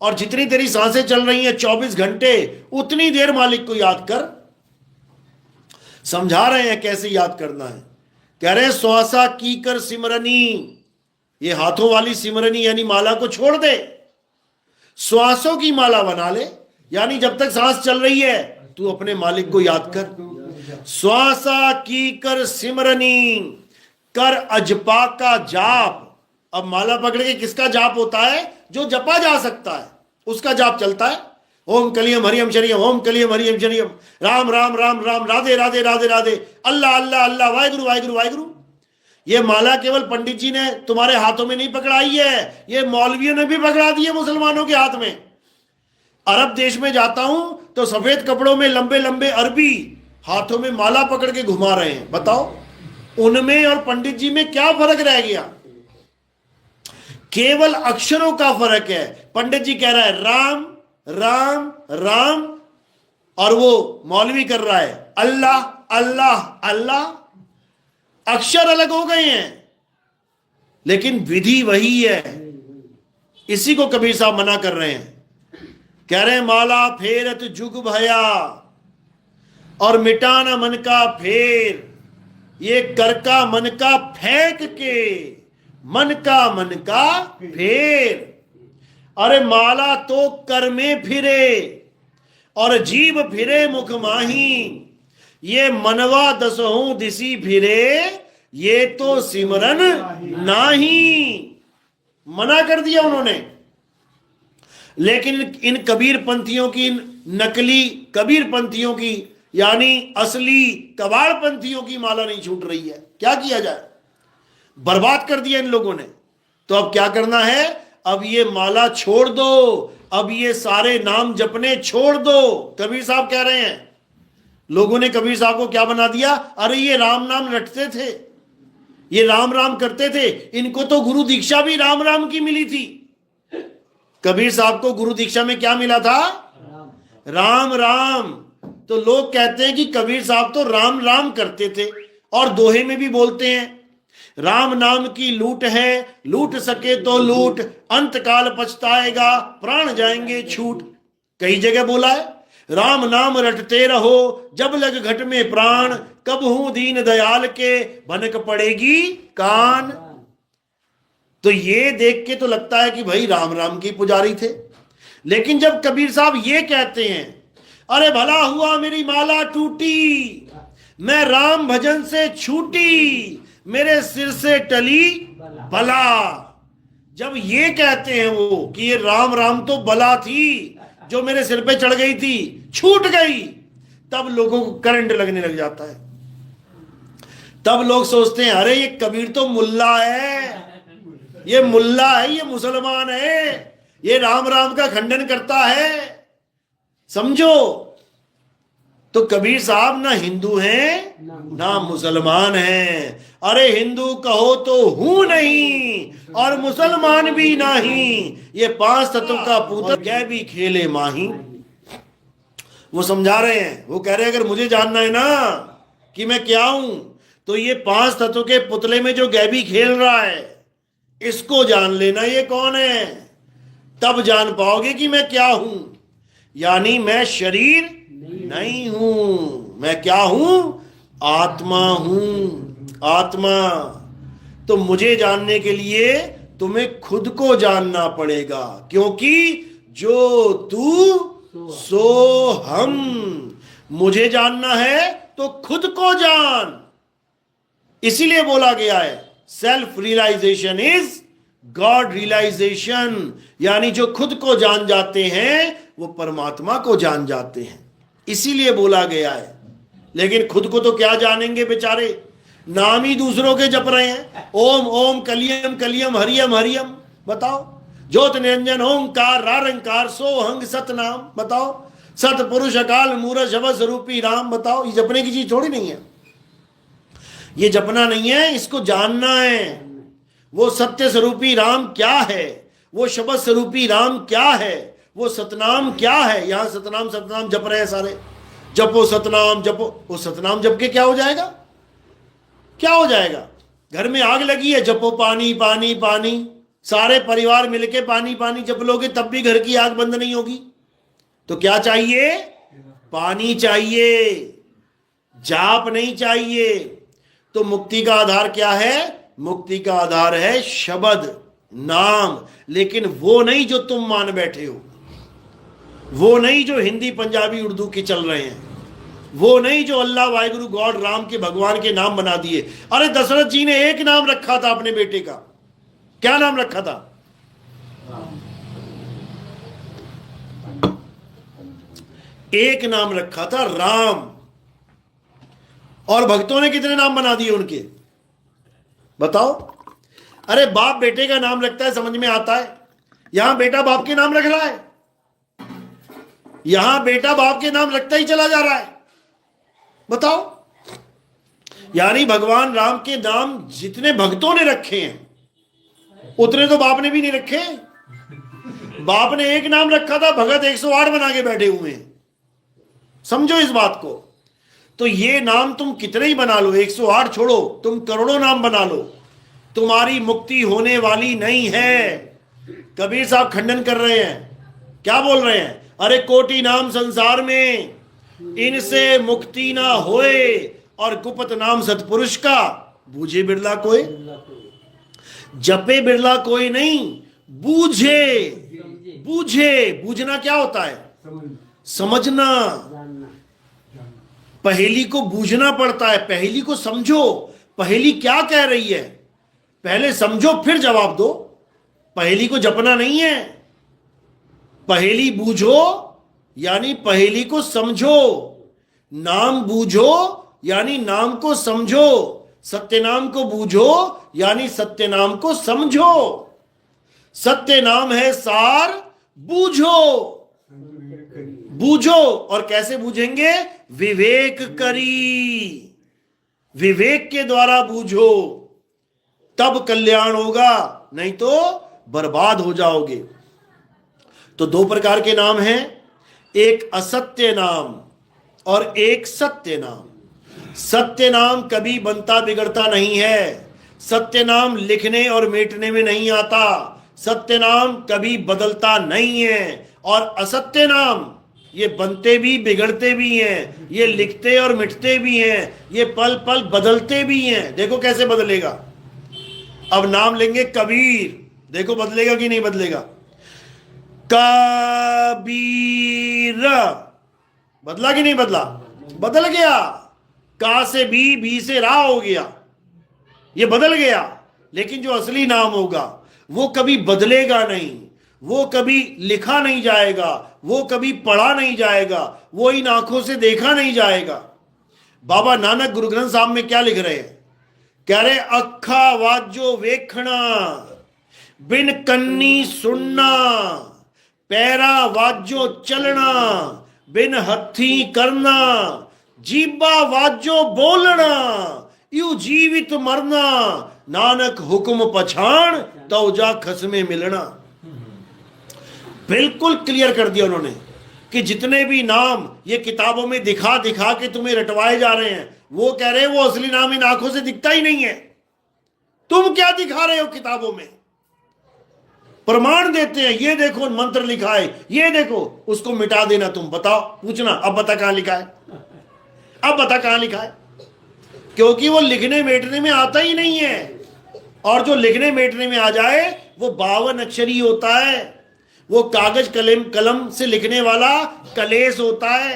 और जितनी तेरी सांसें चल रही हैं 24 घंटे, उतनी देर मालिक को याद कर। समझा रहे हैं कैसे याद करना है। कह रहे हैं श्वासा की कर सिमरनी, ये हाथों वाली सिमरनी यानी माला को छोड़ दे, श्वासों की माला बना ले। यानी जब तक सांस चल रही है तू अपने मालिक को याद कर। श्वासा की कर सिमरनी, कर अजपा का जाप। अब माला पकड़ के किसका जाप होता है? जो जपा जा सकता है उसका जाप चलता है। ओम कलियम हरियम शरियम, ओम कलियम हरियम शरियम, राम राम राम राम, राधे राधे राधे राधे, अल्लाह अल्लाह अल्लाह, वाहिगुरु वाहिगुरु वाहिगुरु। ये माला केवल पंडित जी ने तुम्हारे हाथों में नहीं पकड़ाई है, ये मौलवियों ने भी पकड़ा दी है मुसलमानों के हाथ में। अरब देश में जाता हूं तो सफेद कपड़ों में लंबे लंबे अरबी हाथों में माला पकड़ के घुमा रहे हैं। बताओ उनमें और पंडित जी में क्या फर्क रह गया? केवल अक्षरों का फर्क है। पंडित जी कह रहा है राम राम राम, और वो मौलवी कर रहा है अल्लाह अल्लाह अल्लाह। अक्षर अलग हो गए हैं लेकिन विधि वही है। इसी को कबीर साहब मना कर रहे हैं। कह रहे हैं माला फेरत जुग भया, और मिटाना मन का फेर, ये कर का मन का फेंक के, मन का फेर। अरे माला तो कर में फिरे और जीव फिरे मुख माही, ये मनवा दसहों दिसी फिरे, ये तो सिमरन नाही। मना कर दिया उन्होंने। लेकिन इन कबीर पंथियों की, नकली कबीर पंथियों की यानी असली कबाड़ पंथियों की माला नहीं छूट रही है। क्या किया जाए? बर्बाद कर दिया इन लोगों ने। तो अब क्या करना है? अब ये माला छोड़ दो, अब ये सारे नाम जपने छोड़ दो। कबीर साहब कह रहे हैं, लोगों ने कबीर साहब को क्या बना दिया, अरे ये राम नाम रटते थे, ये राम राम करते थे, इनको तो गुरु दीक्षा भी राम राम की मिली थी। कबीर साहब को गुरु दीक्षा में क्या मिला था, राम राम। तो लोग कहते हैं कि कबीर साहब तो राम राम करते थे, और दोहे में भी बोलते हैं, राम नाम की लूट है, लूट सके तो लूट, अंत काल पछताएगा, प्राण जाएंगे छूट। कई जगह बोला है, राम नाम रटते रहो, जब लग घट में प्राण, कब हूं दीन दयाल के, भनक पड़ेगी कान। तो ये देख के तो लगता है कि भाई राम राम की पुजारी थे। लेकिन जब कबीर साहब ये कहते हैं, अरे भला हुआ मेरी माला टूटी, मैं राम भजन से छूटी, मेरे सिर से टली बला। जब ये कहते हैं वो कि ये राम राम तो बला थी जो मेरे सिर पे चढ़ गई थी, छूट गई, तब लोगों को करंट लगने लग जाता है। तब लोग सोचते हैं, अरे ये कबीर तो मुल्ला है, ये मुल्ला है, ये मुसलमान है, ये राम राम का खंडन करता है। समझो, तो कबीर साहब ना हिंदू हैं ना मुसलमान हैं। अरे हिंदू कहो तो हूं नहीं, और मुसलमान भी नहीं, ये 5 तत्व का पुत्र गै भी खेले माही। वो समझा रहे हैं, वो कह रहे हैं, अगर मुझे जानना है ना कि मैं क्या हूं, तो ये 5 तत्व के पुतले में जो गैबी खेल रहा है, इसको जान लेना ये कौन है, तब जान पाओगे कि मैं क्या हूं। यानी मैं शरीर नहीं हूं, मैं क्या हूं, आत्मा हूं, आत्मा। तो मुझे जानने के लिए तुम्हें खुद को जानना पड़ेगा, क्योंकि जो तू सो हम। मुझे जानना है तो खुद को जान। इसीलिए बोला गया है, self realisation is god realisation. यानी जो खुद को जान जाते हैं वो परमात्मा को जान जाते हैं, इसीलिए बोला गया है। लेकिन खुद को तो क्या जानेंगे बेचारे, नाम ही दूसरों के जप रहे हैं, ओम ओम कलियम कलियम हरियम हरियम। बताओ, ज्योत निरंजन ओंकार रारंकार सोहंग सतनाम। बताओ, सत पुरुष अकाल मूरत शब्द स्वरूपी राम। बताओ, ये जपने की चीज थोड़ी नहीं है, ये जपना नहीं है, इसको जानना है। वो सत्य स्वरूपी राम क्या है, वो शब्द स्वरूपी राम क्या है, वो सतनाम क्या है। यहां सतनाम सतनाम जप रहे हैं सारे, जपो सतनाम जपो। वो सतनाम जप के क्या हो जाएगा, क्या हो जाएगा। घर में आग लगी है, जपो पानी पानी पानी, सारे परिवार मिलके पानी पानी जप लोगे, तब भी घर की आग बंद नहीं होगी। तो क्या चाहिए, पानी चाहिए, जाप नहीं चाहिए। तो मुक्ति का आधार क्या है, मुक्ति का आधार है शब्द नाम। लेकिन वो नहीं जो तुम मान बैठे हो, वो नहीं जो हिंदी पंजाबी उर्दू के चल रहे हैं, वो नहीं जो अल्लाह वाहिगुरु गॉड राम के भगवान के नाम बना दिए। अरे दशरथ जी ने एक नाम रखा था अपने बेटे का, क्या नाम रखा था, एक नाम रखा था राम। और भक्तों ने कितने नाम बना दिए उनके, बताओ। अरे बाप बेटे का नाम रखता है, समझ में आता है। यहां बेटा बाप के नाम रख रहा है, यहां बेटा बाप के नाम रखता ही चला जा रहा है। बताओ, यानी भगवान राम के नाम जितने भक्तों ने रखे हैं उतने तो बाप ने भी नहीं रखे। बाप ने एक नाम रखा था, भगत 108 बना के बैठे हुए हैं। समझो इस बात को। तो ये नाम तुम कितने ही बना लो, 108 छोड़ो, तुम करोड़ों नाम बना लो, तुम्हारी मुक्ति होने वाली नहीं है। कबीर साहब खंडन कर रहे हैं, क्या बोल रहे हैं, अरे कोटि नाम संसार में, इनसे मुक्ति ना होए, और गुप्त नाम सतपुरुष का, बूझे बिरला कोई, जपे बिरला कोई नहीं, बूझे। बूझे, बूझना क्या होता है, समझना। पहेली को बूझना पड़ता है, पहेली को समझो, पहेली क्या कह रही है, पहले समझो फिर जवाब दो। पहेली को जपना नहीं है, पहेली बूझो यानी पहेली को समझो, नाम बूझो यानी नाम को समझो, सत्य नाम को बूझो यानी सत्य नाम को समझो। सत्य नाम है सार, बूझो, बूझो। और कैसे बूझेंगे? विवेक करी, विवेक के द्वारा बूझो, तब कल्याण होगा, नहीं तो बर्बाद हो जाओगे। तो दो प्रकार के नाम हैं, एक असत्य नाम और एक सत्य नाम। सत्य नाम कभी बनता बिगड़ता नहीं है, सत्य नाम लिखने और मिटने में नहीं आता, सत्य नाम कभी बदलता नहीं है। और असत्य नाम ये बनते भी बिगड़ते भी हैं, ये लिखते और मिटते भी हैं, ये पल पल बदलते भी हैं। देखो कैसे बदलेगा। अब नाम लेंगे कबीर, देखो बदलेगा कि नहीं बदलेगा। कबीर बदला कि नहीं बदला? बदल गया। का से बी से रा हो गया, ये बदल गया। लेकिन जो असली नाम होगा वो कभी बदलेगा नहीं, वो कभी लिखा नहीं जाएगा, वो कभी पढ़ा नहीं जाएगा, वो इन आंखों से देखा नहीं जाएगा। बाबा नानक गुरु ग्रंथ साहब में क्या लिख रहे हैं? कह रहे अखा वाजो वेखना, बिन कन्नी सुनना, पैरा वाजो चलना, बिन हथी करना, जीबा वाजो बोलना, यू जीवित मरना, नानक हुक्म पछाण तो जा खसमे मिलना। बिल्कुल क्लियर कर दिया उन्होंने कि जितने भी नाम ये किताबों में दिखा दिखा के तुम्हें रटवाए जा रहे हैं, वो कह रहे हैं वो असली नाम इन आंखों से दिखता ही नहीं है। तुम क्या दिखा रहे हो किताबों में? प्रमाण देते हैं, ये देखो मंत्र लिखा है, ये देखो, उसको मिटा देना। तुम बताओ, पूछना अब बता कहां लिखा है, अब बता कहां लिखा है। क्योंकि वो लिखने मेटने में आता ही नहीं है। और जो लिखने मेटने में आ जाए वो 52 अक्षरी होता है, वो कागज कलम से लिखने वाला कलेश होता है।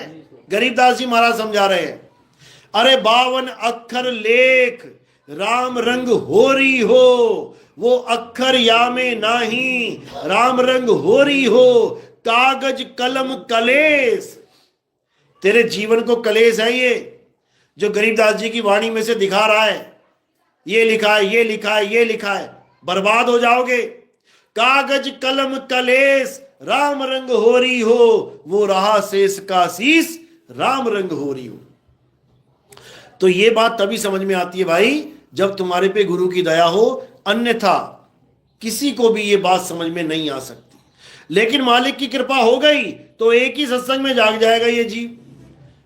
गरीबदास जी महाराज समझा रहे हैं, अरे 52 अक्षर लेख राम रंग होरी हो, वो अक्षर या में नाही राम रंग होरी हो, कागज कलम कलेश। तेरे जीवन को कलेश है ये जो गरीबदास जी की वाणी में से दिखा रहा है, ये लिखा है, ये लिखा है, ये लिखा है, बर्बाद हो जाओगे। कागज कलम कलेश राम रंग होरी हो, वो रहा शेष का शीस राम रंग होरी हो। तो ये बात तभी समझ में आती है भाई जब तुम्हारे पे गुरु की दया हो, अन्यथा किसी को भी ये बात समझ में नहीं आ सकती। लेकिन मालिक की कृपा हो गई तो एक ही सत्संग में जाग जाएगा ये जीव।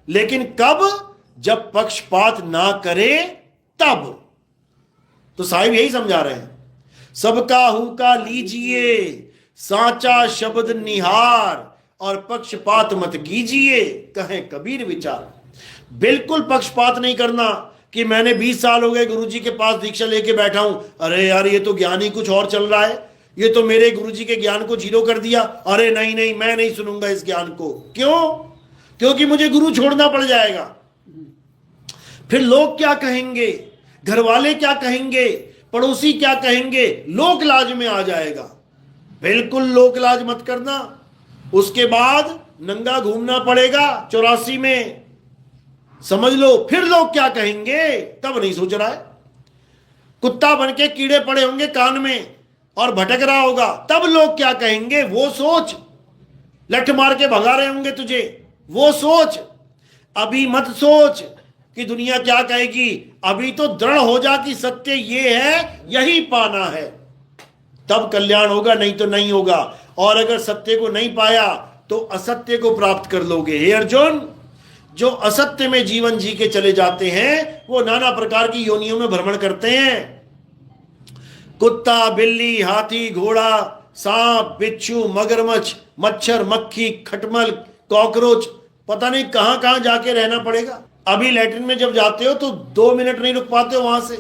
लेकिन कब? जब पक्षपात ना करे तब। तो साहिब यही समझा रहे हैं, सबका हुका लीजिए सांचा शब्द निहार, और पक्षपात मत कीजिए कहें कबीर विचार। बिल्कुल पक्षपात नहीं करना कि मैंने 20 साल हो गए गुरुजी के पास दीक्षा लेके बैठा हूं, अरे यार ये तो ज्ञान ही कुछ और चल रहा है, ये तो मेरे गुरुजी के ज्ञान को जीरो कर दिया, अरे नहीं नहीं मैं नहीं सुनूंगा इस ज्ञान को। क्यों? क्योंकि मुझे गुरु छोड़ना पड़ जाएगा। फिर लोग क्या कहेंगे, घर वाले क्या कहेंगे, पड़ोसी क्या कहेंगे, लोक लाज में आ जाएगा। बिल्कुल लोक लाज मत करना। उसके बाद नंगा घूमना पड़ेगा 84 में, समझ लो। फिर लोग क्या कहेंगे तब नहीं सोच रहा है। कुत्ता बन के कीड़े पड़े होंगे कान में और भटक रहा होगा, तब लोग क्या कहेंगे वो सोच। लठ मार के भगा रहे होंगे तुझे, वो सोच। अभी मत सोच कि दुनिया क्या कहेगी, अभी तो दृढ़ हो जा कि सत्य ये है, यही पाना है, तब कल्याण होगा, नहीं तो नहीं होगा। और अगर सत्य को नहीं पाया तो असत्य को प्राप्त कर लोगे। हे अर्जुन, जो असत्य में जीवन जी के चले जाते हैं वो नाना प्रकार की योनियों में भ्रमण करते हैं। कुत्ता, बिल्ली, हाथी, घोड़ा, सांप, बिच्छू, मगरमच्छ, मच्छर, मक्खी, खटमल, कॉकरोच, पता नहीं कहां कहां जाके रहना पड़ेगा। अभी लैट्रिन में जब जाते हो तो 2 मिनट नहीं रुक पाते हो वहां से,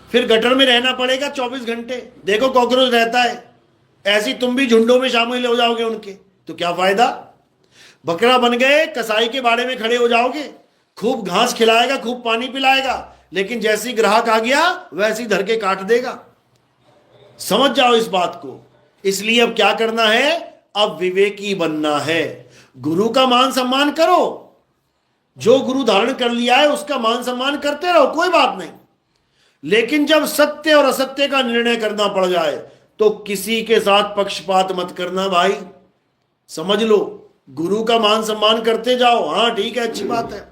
फिर गटर में रहना पड़ेगा 24 घंटे। देखो कॉकरोच रहता है, ऐसी तुम भी झुंडों में शामिल हो जाओगे उनके, तो क्या फायदा। बकरा बन गए, कसाई के बाड़े में खड़े हो जाओगे, खूब घास खिलाएगा, खूब पानी पिलाएगा, लेकिन जैसी ग्राहक आ गया वैसी धर के काट देगा। समझ जाओ इस बात को। इसलिए अब क्या करना है, अब विवेकी बनना है। गुरु का मान सम्मान करो, जो गुरु धारण कर लिया है उसका मान सम्मान करते रहो, कोई बात नहीं। लेकिन जब सत्य और असत्य का निर्णय करना पड़ जाए तो किसी के साथ पक्षपात मत करना भाई। समझ लो, गुरु का मान सम्मान करते जाओ, हाँ ठीक है, अच्छी बात है।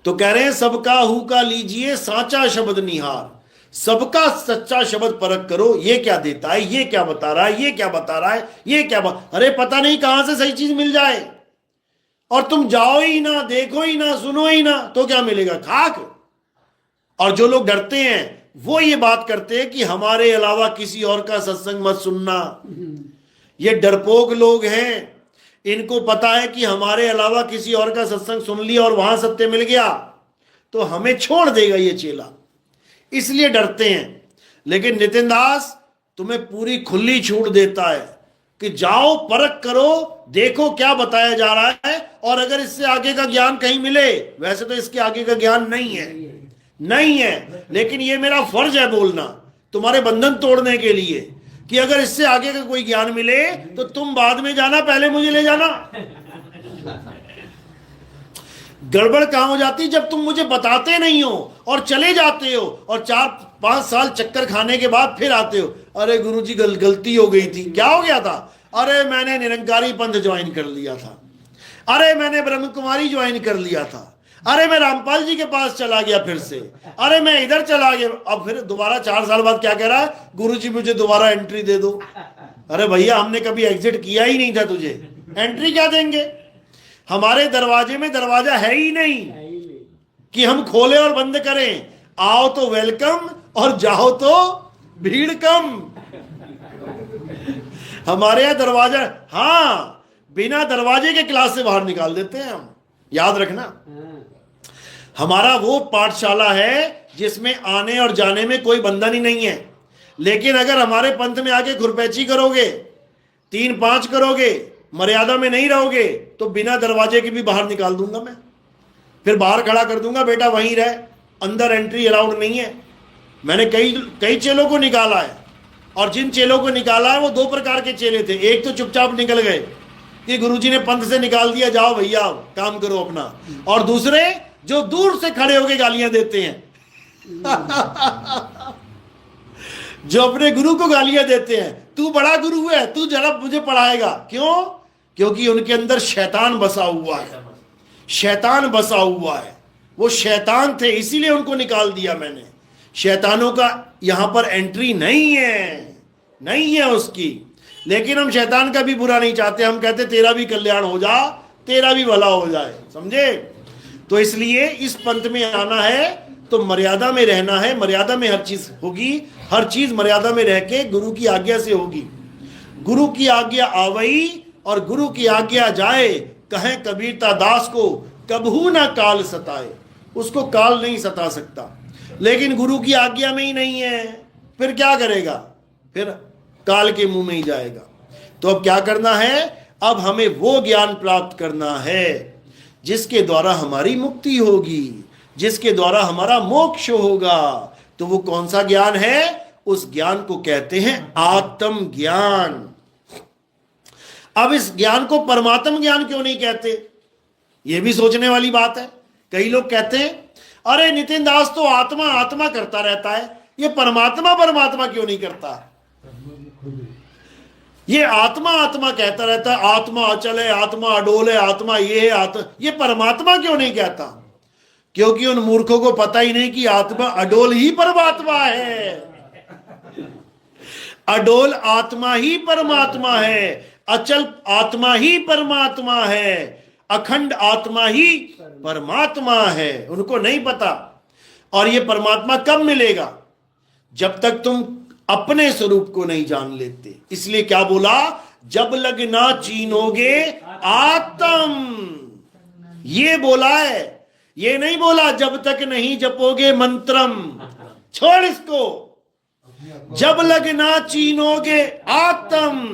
तो कह रहे हैं सबका हु का लीजिए साचा शब्द निहार, सबका सच्चा शब्द परख करो, ये क्या देता है, ये क्या बता रहा है, ये क्या बता रहा है, ये क्या अरे पता नहीं कहां से सही चीज मिल जाए, और तुम जाओ ही ना, देखो ही ना, सुनो ही ना, तो क्या मिलेगा, खाक। और जो लोग डरते हैं वो ये बात करते हैं कि हमारे अलावा किसी और का सत्संग मत सुनना। ये डरपोक लोग हैं, इनको पता है कि हमारे अलावा किसी और का सत्संग सुन लिया और वहां सत्य मिल गया तो हमें छोड़ देगा ये चेला, इसलिए डरते हैं। लेकिन नितिन दास तुम्हें पूरी खुली छूट देता है कि जाओ, परख करो, देखो क्या बताया जा रहा है, और अगर इससे आगे का ज्ञान कहीं मिले, वैसे तो इसके आगे का ज्ञान नहीं है, लेकिन ये मेरा फर्ज है बोलना तुम्हारे बंधन तोड़ने के लिए कि अगर इससे आगे का कोई ज्ञान मिले तो तुम बाद में जाना, पहले मुझे ले जाना। गड़बड़ कहां हो जाती, जब तुम मुझे बताते नहीं हो और चले जाते हो, और 4-5 साल चक्कर खाने के बाद फिर आते हो, अरे गुरुजी गलती हो गई थी। क्या हो गया था? अरे मैंने निरंकारी पंथ ज्वाइन कर लिया था, अरे मैंने ब्रह्म कुमारी ज्वाइन कर लिया था, अरे मैं रामपाल जी के पास चला गया फिर से, अरे मैं इधर चला गया। अब फिर दोबारा 4 साल बाद क्या कह रहा है, गुरुजी मुझे दोबारा एंट्री दे दो। अरे भैया हमने कभी एग्जिट किया ही नहीं था, तुझे एंट्री क्या देंगे? हमारे दरवाजे में दरवाजा है ही नहीं कि हम खोले और बंद करें। आओ तो वेलकम और जाओ तो भीड़ कम। हमारे यहां दरवाजा, हाँ, बिना दरवाजे के क्लास से बाहर निकाल देते हैं हम, याद रखना। हमारा वो पाठशाला है जिसमें आने और जाने में कोई बंधन ही नहीं है। लेकिन अगर हमारे पंथ में आके खुरपैची करोगे, 3-5 करोगे, मर्यादा में नहीं रहोगे, तो बिना दरवाजे के भी बाहर निकाल दूंगा मैं, फिर बाहर खड़ा कर दूंगा, बेटा वहीं रह, अंदर एंट्री अलाउड नहीं है। मैंने कई चेलों को निकाला है, और जिन चेलों को निकाला है वो 2 प्रकार के चेले थे। एक तो चुपचाप निकल गए कि गुरुजी ने पंथ से निकाल दिया, जाओ भैया काम करो अपना, और दूसरे जो दूर से खड़े होकर गालियां देते हैं जो अपने गुरु को गालियां देते हैं, तू बड़ा गुरु है, तू जरा मुझे पढ़ाएगा। क्यों? क्योंकि उनके अंदर शैतान बसा हुआ है, शैतान बसा हुआ है, वो शैतान थे, इसीलिए उनको निकाल दिया मैंने। शैतानों का यहां पर एंट्री नहीं है उसकी। लेकिन हम शैतान का भी बुरा नहीं चाहते, हम कहते तेरा भी कल्याण हो जा, तेरा भी भला हो जाए, समझे? तो इसलिए इस पंथ में आना है तो मर्यादा में रहना है, मर्यादा में हर चीज होगी, हर चीज मर्यादा में रह के गुरु की आज्ञा से होगी। गुरु की आज्ञा आवई और गुरु की आज्ञा जाए, कहें कबीरता दास को कबहू ना काल सताए। उसको काल नहीं सता सकता, लेकिन गुरु की आज्ञा में ही नहीं है, फिर क्या करेगा? फिर काल के मुंह में ही जाएगा। तो अब क्या करना है? अब हमें वो ज्ञान प्राप्त करना है जिसके द्वारा हमारी मुक्ति होगी, जिसके द्वारा हमारा मोक्ष होगा। तो वो कौन सा ज्ञान है? उस ज्ञान को कहते हैं आत्म ज्ञान। अब इस ज्ञान को परमात्म ज्ञान क्यों नहीं कहते? ये भी सोचने वाली बात है। कई लोग कहते हैं अरे नितिन दास तो आत्मा आत्मा करता रहता है, ये परमात्मा परमात्मा क्यों नहीं करता? ये आत्मा आत्मा कहता रहता है, आत्मा अचल है, आत्मा अडोल है, आत्मा ये है, ये परमात्मा क्यों नहीं कहता? क्योंकि उन मूर्खों को पता ही नहीं कि आत्मा अडोल ही परमात्मा है, अडोल आत्मा ही परमात्मा है, अचल आत्मा ही परमात्मा है, अखंड आत्मा ही परमात्मा है। उनको नहीं पता। और ये परमात्मा कब मिलेगा? जब तक तुम अपने स्वरूप को नहीं जान लेते। इसलिए क्या बोला? जब लग ना चीनोगे आत्म, ये बोला है। ये नहीं बोला जब तक नहीं जपोगे मंत्रम, छोड़ इसको। जब लग ना चीनोगे आत्म,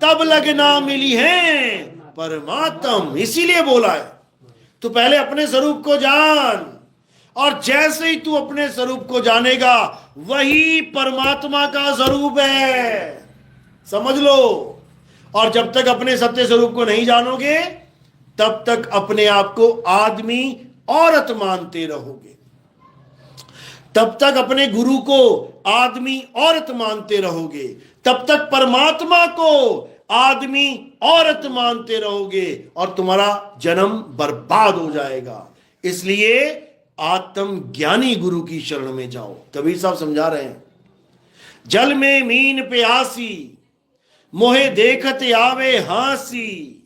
तब लग ना मिली है परमात्म, इसीलिए बोला है। तू पहले अपने स्वरूप को जान, और जैसे ही तू अपने स्वरूप को जानेगा वही परमात्मा का स्वरूप है, समझ लो। और जब तक अपने सत्य स्वरूप को नहीं जानोगे तब तक अपने आप को आदमी औरत मानते रहोगे, तब तक अपने गुरु को आदमी औरत मानते रहोगे, तब तक परमात्मा को आदमी औरत मानते रहोगे और तुम्हारा जन्म बर्बाद हो जाएगा। इसलिए आत्मज्ञानी गुरु की शरण में जाओ। कबीर साहब समझा रहे हैं, जल में मीन प्यासी मोहे देखत आवे हांसी,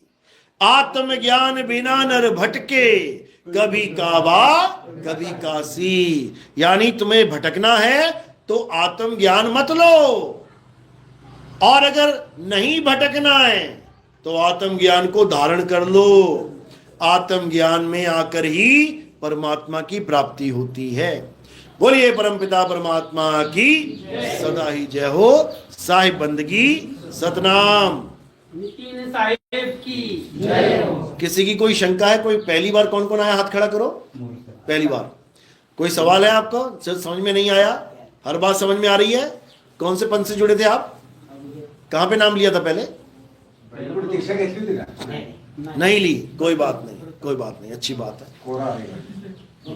आत्मज्ञान बिना नर भटके कभी काबा कभी काशी। यानी तुम्हें भटकना है तो आत्मज्ञान मत लो, और अगर नहीं भटकना है तो आत्मज्ञान को धारण कर लो। आत्मज्ञान में आकर ही परमात्मा की प्राप्ति होती है। बोलिए परमपिता परमात्मा की सदा ही जय हो। साहिब बंदगी सतनाम। नितिन साहिब की जय हो। किसी की कोई शंका है? कोई पहली बार कौन कौन आया हाथ खड़ा करो। पहली बार कोई सवाल है आपको? समझ में नहीं आया? हर बात समझ में आ रही है? कौन से पंथ से जुड़े थे आप? कहाँ पे नाम लिया था पहले? दीक्षा घेतली होती का? नहीं ली, कोई बात नहीं, कोई बात नहीं, अच्छी बात है। कोरा आहे।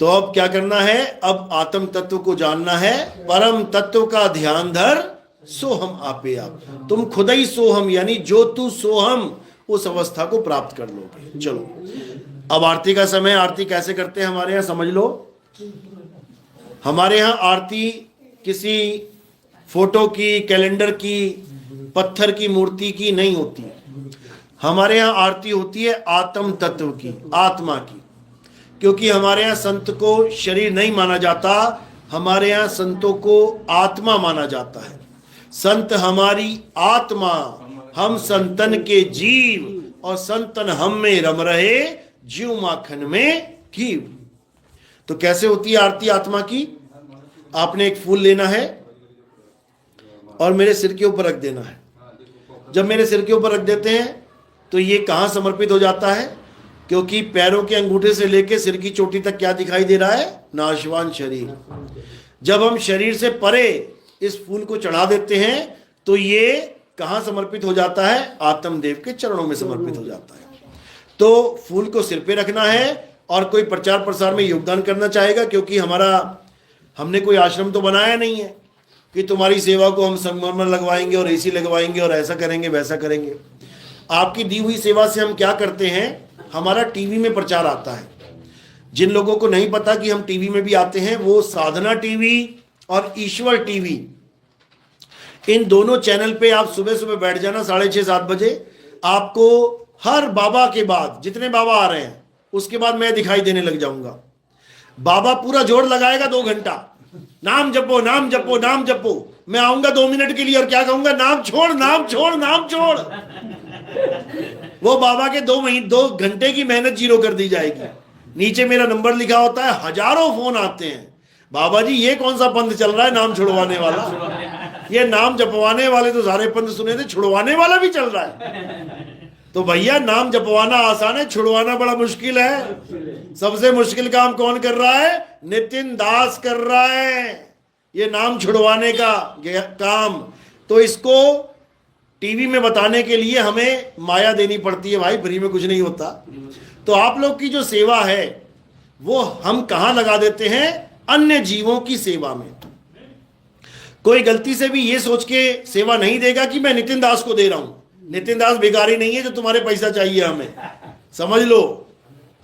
तो अब क्या करना है? अब आत्म तत्व को जानना है। परम तत्व का ध्यान धर, सोहम आपे आप। तुम खुद ही सोहम, यानी जो तू सोहम, उस अवस्था को प्राप्त कर लोगे। चलो अब आरती का समय। आरती कैसे करते हैं हमारे यहाँ समझ लो। हमारे यहाँ आरती किसी फोटो की, कैलेंडर की, पत्थर की मूर्ति की नहीं होती। हमारे यहाँ आरती होती है आत्म तत्व की, आत्मा की। क्योंकि हमारे यहाँ संत को शरीर नहीं माना जाता, हमारे यहाँ संतों को आत्मा माना जाता है। संत हमारी आत्मा, हम संतन के जीव, और संतन हम में रम रहे, जीव माखन में घीव। तो कैसे होती है आरती आत्मा की? आपने एक फूल लेना है और मेरे सिर के ऊपर रख देना है। जब मेरे सिर के ऊपर रख देते हैं तो ये कहाँ समर्पित हो जाता है? क्योंकि पैरों के अंगूठे से लेकर सिर की चोटी तक क्या दिखाई दे रहा है? नाशवान शरीर। जब हम शरीर से परे इस फूल को चढ़ा देते हैं तो ये कहाँ समर्पित हो जाता है? आत्मदेव के चरणों में समर्पित हो जाता है। तो फूल को सिर पे रखना है, और कोई प्रचार प्रसार में योगदान करना चाहेगा, क्योंकि हमने कोई आश्रम तो बनाया नहीं है कि तुम्हारी सेवा को हम संगमरमर लगवाएंगे और एसी लगवाएंगे और ऐसा करेंगे वैसा करेंगे। आपकी दी हुई सेवा से हम क्या करते हैं? हमारा टीवी में प्रचार आता है। जिन लोगों को नहीं पता कि हम टीवी में भी आते हैं, वो साधना टीवी और ईश्वर टीवी, इन दोनों चैनल पे आप सुबह सुबह बैठ जाना 6:30-7 बजे। आपको हर बाबा के बाद, जितने बाबा आ रहे हैं उसके बाद मैं दिखाई देने लग जाऊंगा। बाबा पूरा जोर लगाएगा 2 घंटा, नाम जपो नाम जपो नाम जपो। मैं आऊंगा 2 मिनट के लिए और क्या कहूंगा? नाम छोड़ नाम छोड़ नाम छोड़। वो बाबा के 2 घंटे की मेहनत जीरो कर दी जाएगी। नीचे मेरा नंबर लिखा होता है, हजारों फोन आते हैं, बाबा जी ये कौन सा पंथ चल रहा है नाम छुड़वाने वाला? ये नाम जपवाने वाले तो सारे पंथ सुने थे, छुड़वाने वाला भी चल रहा है। तो भैया नाम जपवाना आसान है, छुड़वाना बड़ा मुश्किल है। सबसे मुश्किल काम कौन कर रहा है? नितिन दास कर रहा है ये नाम छुड़वाने का काम। तो इसको टीवी में बताने के लिए हमें माया देनी पड़ती है भाई, फ्री में कुछ नहीं होता। तो आप लोग की जो सेवा है वो हम कहां लगा देते हैं? अन्य जीवों की सेवा में। कोई गलती से भी ये सोच के सेवा नहीं देगा कि मैं नितिन दास को दे रहा हूं। नितिन दास भिखारी नहीं है जो तुम्हारे पैसा चाहिए हमें, समझ लो।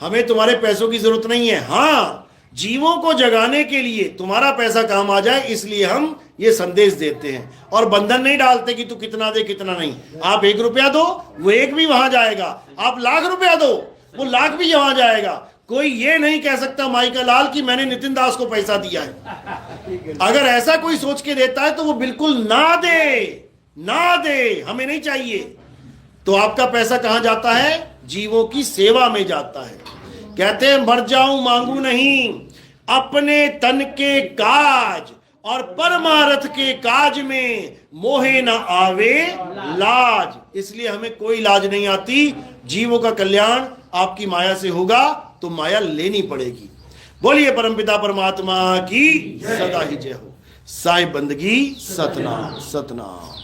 हमें तुम्हारे पैसों की जरूरत नहीं है। हाँ, जीवों को जगाने के लिए तुम्हारा पैसा काम आ जाए, इसलिए हम ये संदेश देते हैं। और बंधन नहीं डालते कि तू कितना दे कितना नहीं। आप 1 रुपया दो, वो 1 भी वहां जाएगा। आप लाख रुपया दो, वो लाख भी वहां जाएगा। कोई ये नहीं कह सकता माई का लाल कि मैंने नितिन दास को पैसा दिया है। अगर ऐसा कोई सोच के देता है तो वो बिल्कुल ना दे, हमें नहीं चाहिए। तो आपका पैसा कहां जाता है? जीवों की सेवा में जाता है। कहते हैं मर जाऊं मांगू नहीं, अपने तन के काज और परमार्थ के काज में मोहे न आवे लाज। इसलिए हमें कोई लाज नहीं आती। जीवों का कल्याण आपकी माया से होगा तो माया लेनी पड़ेगी। बोलिए परमपिता परमात्मा की सदा ही जय हो। साईं बंदगी सतनाम सतनाम।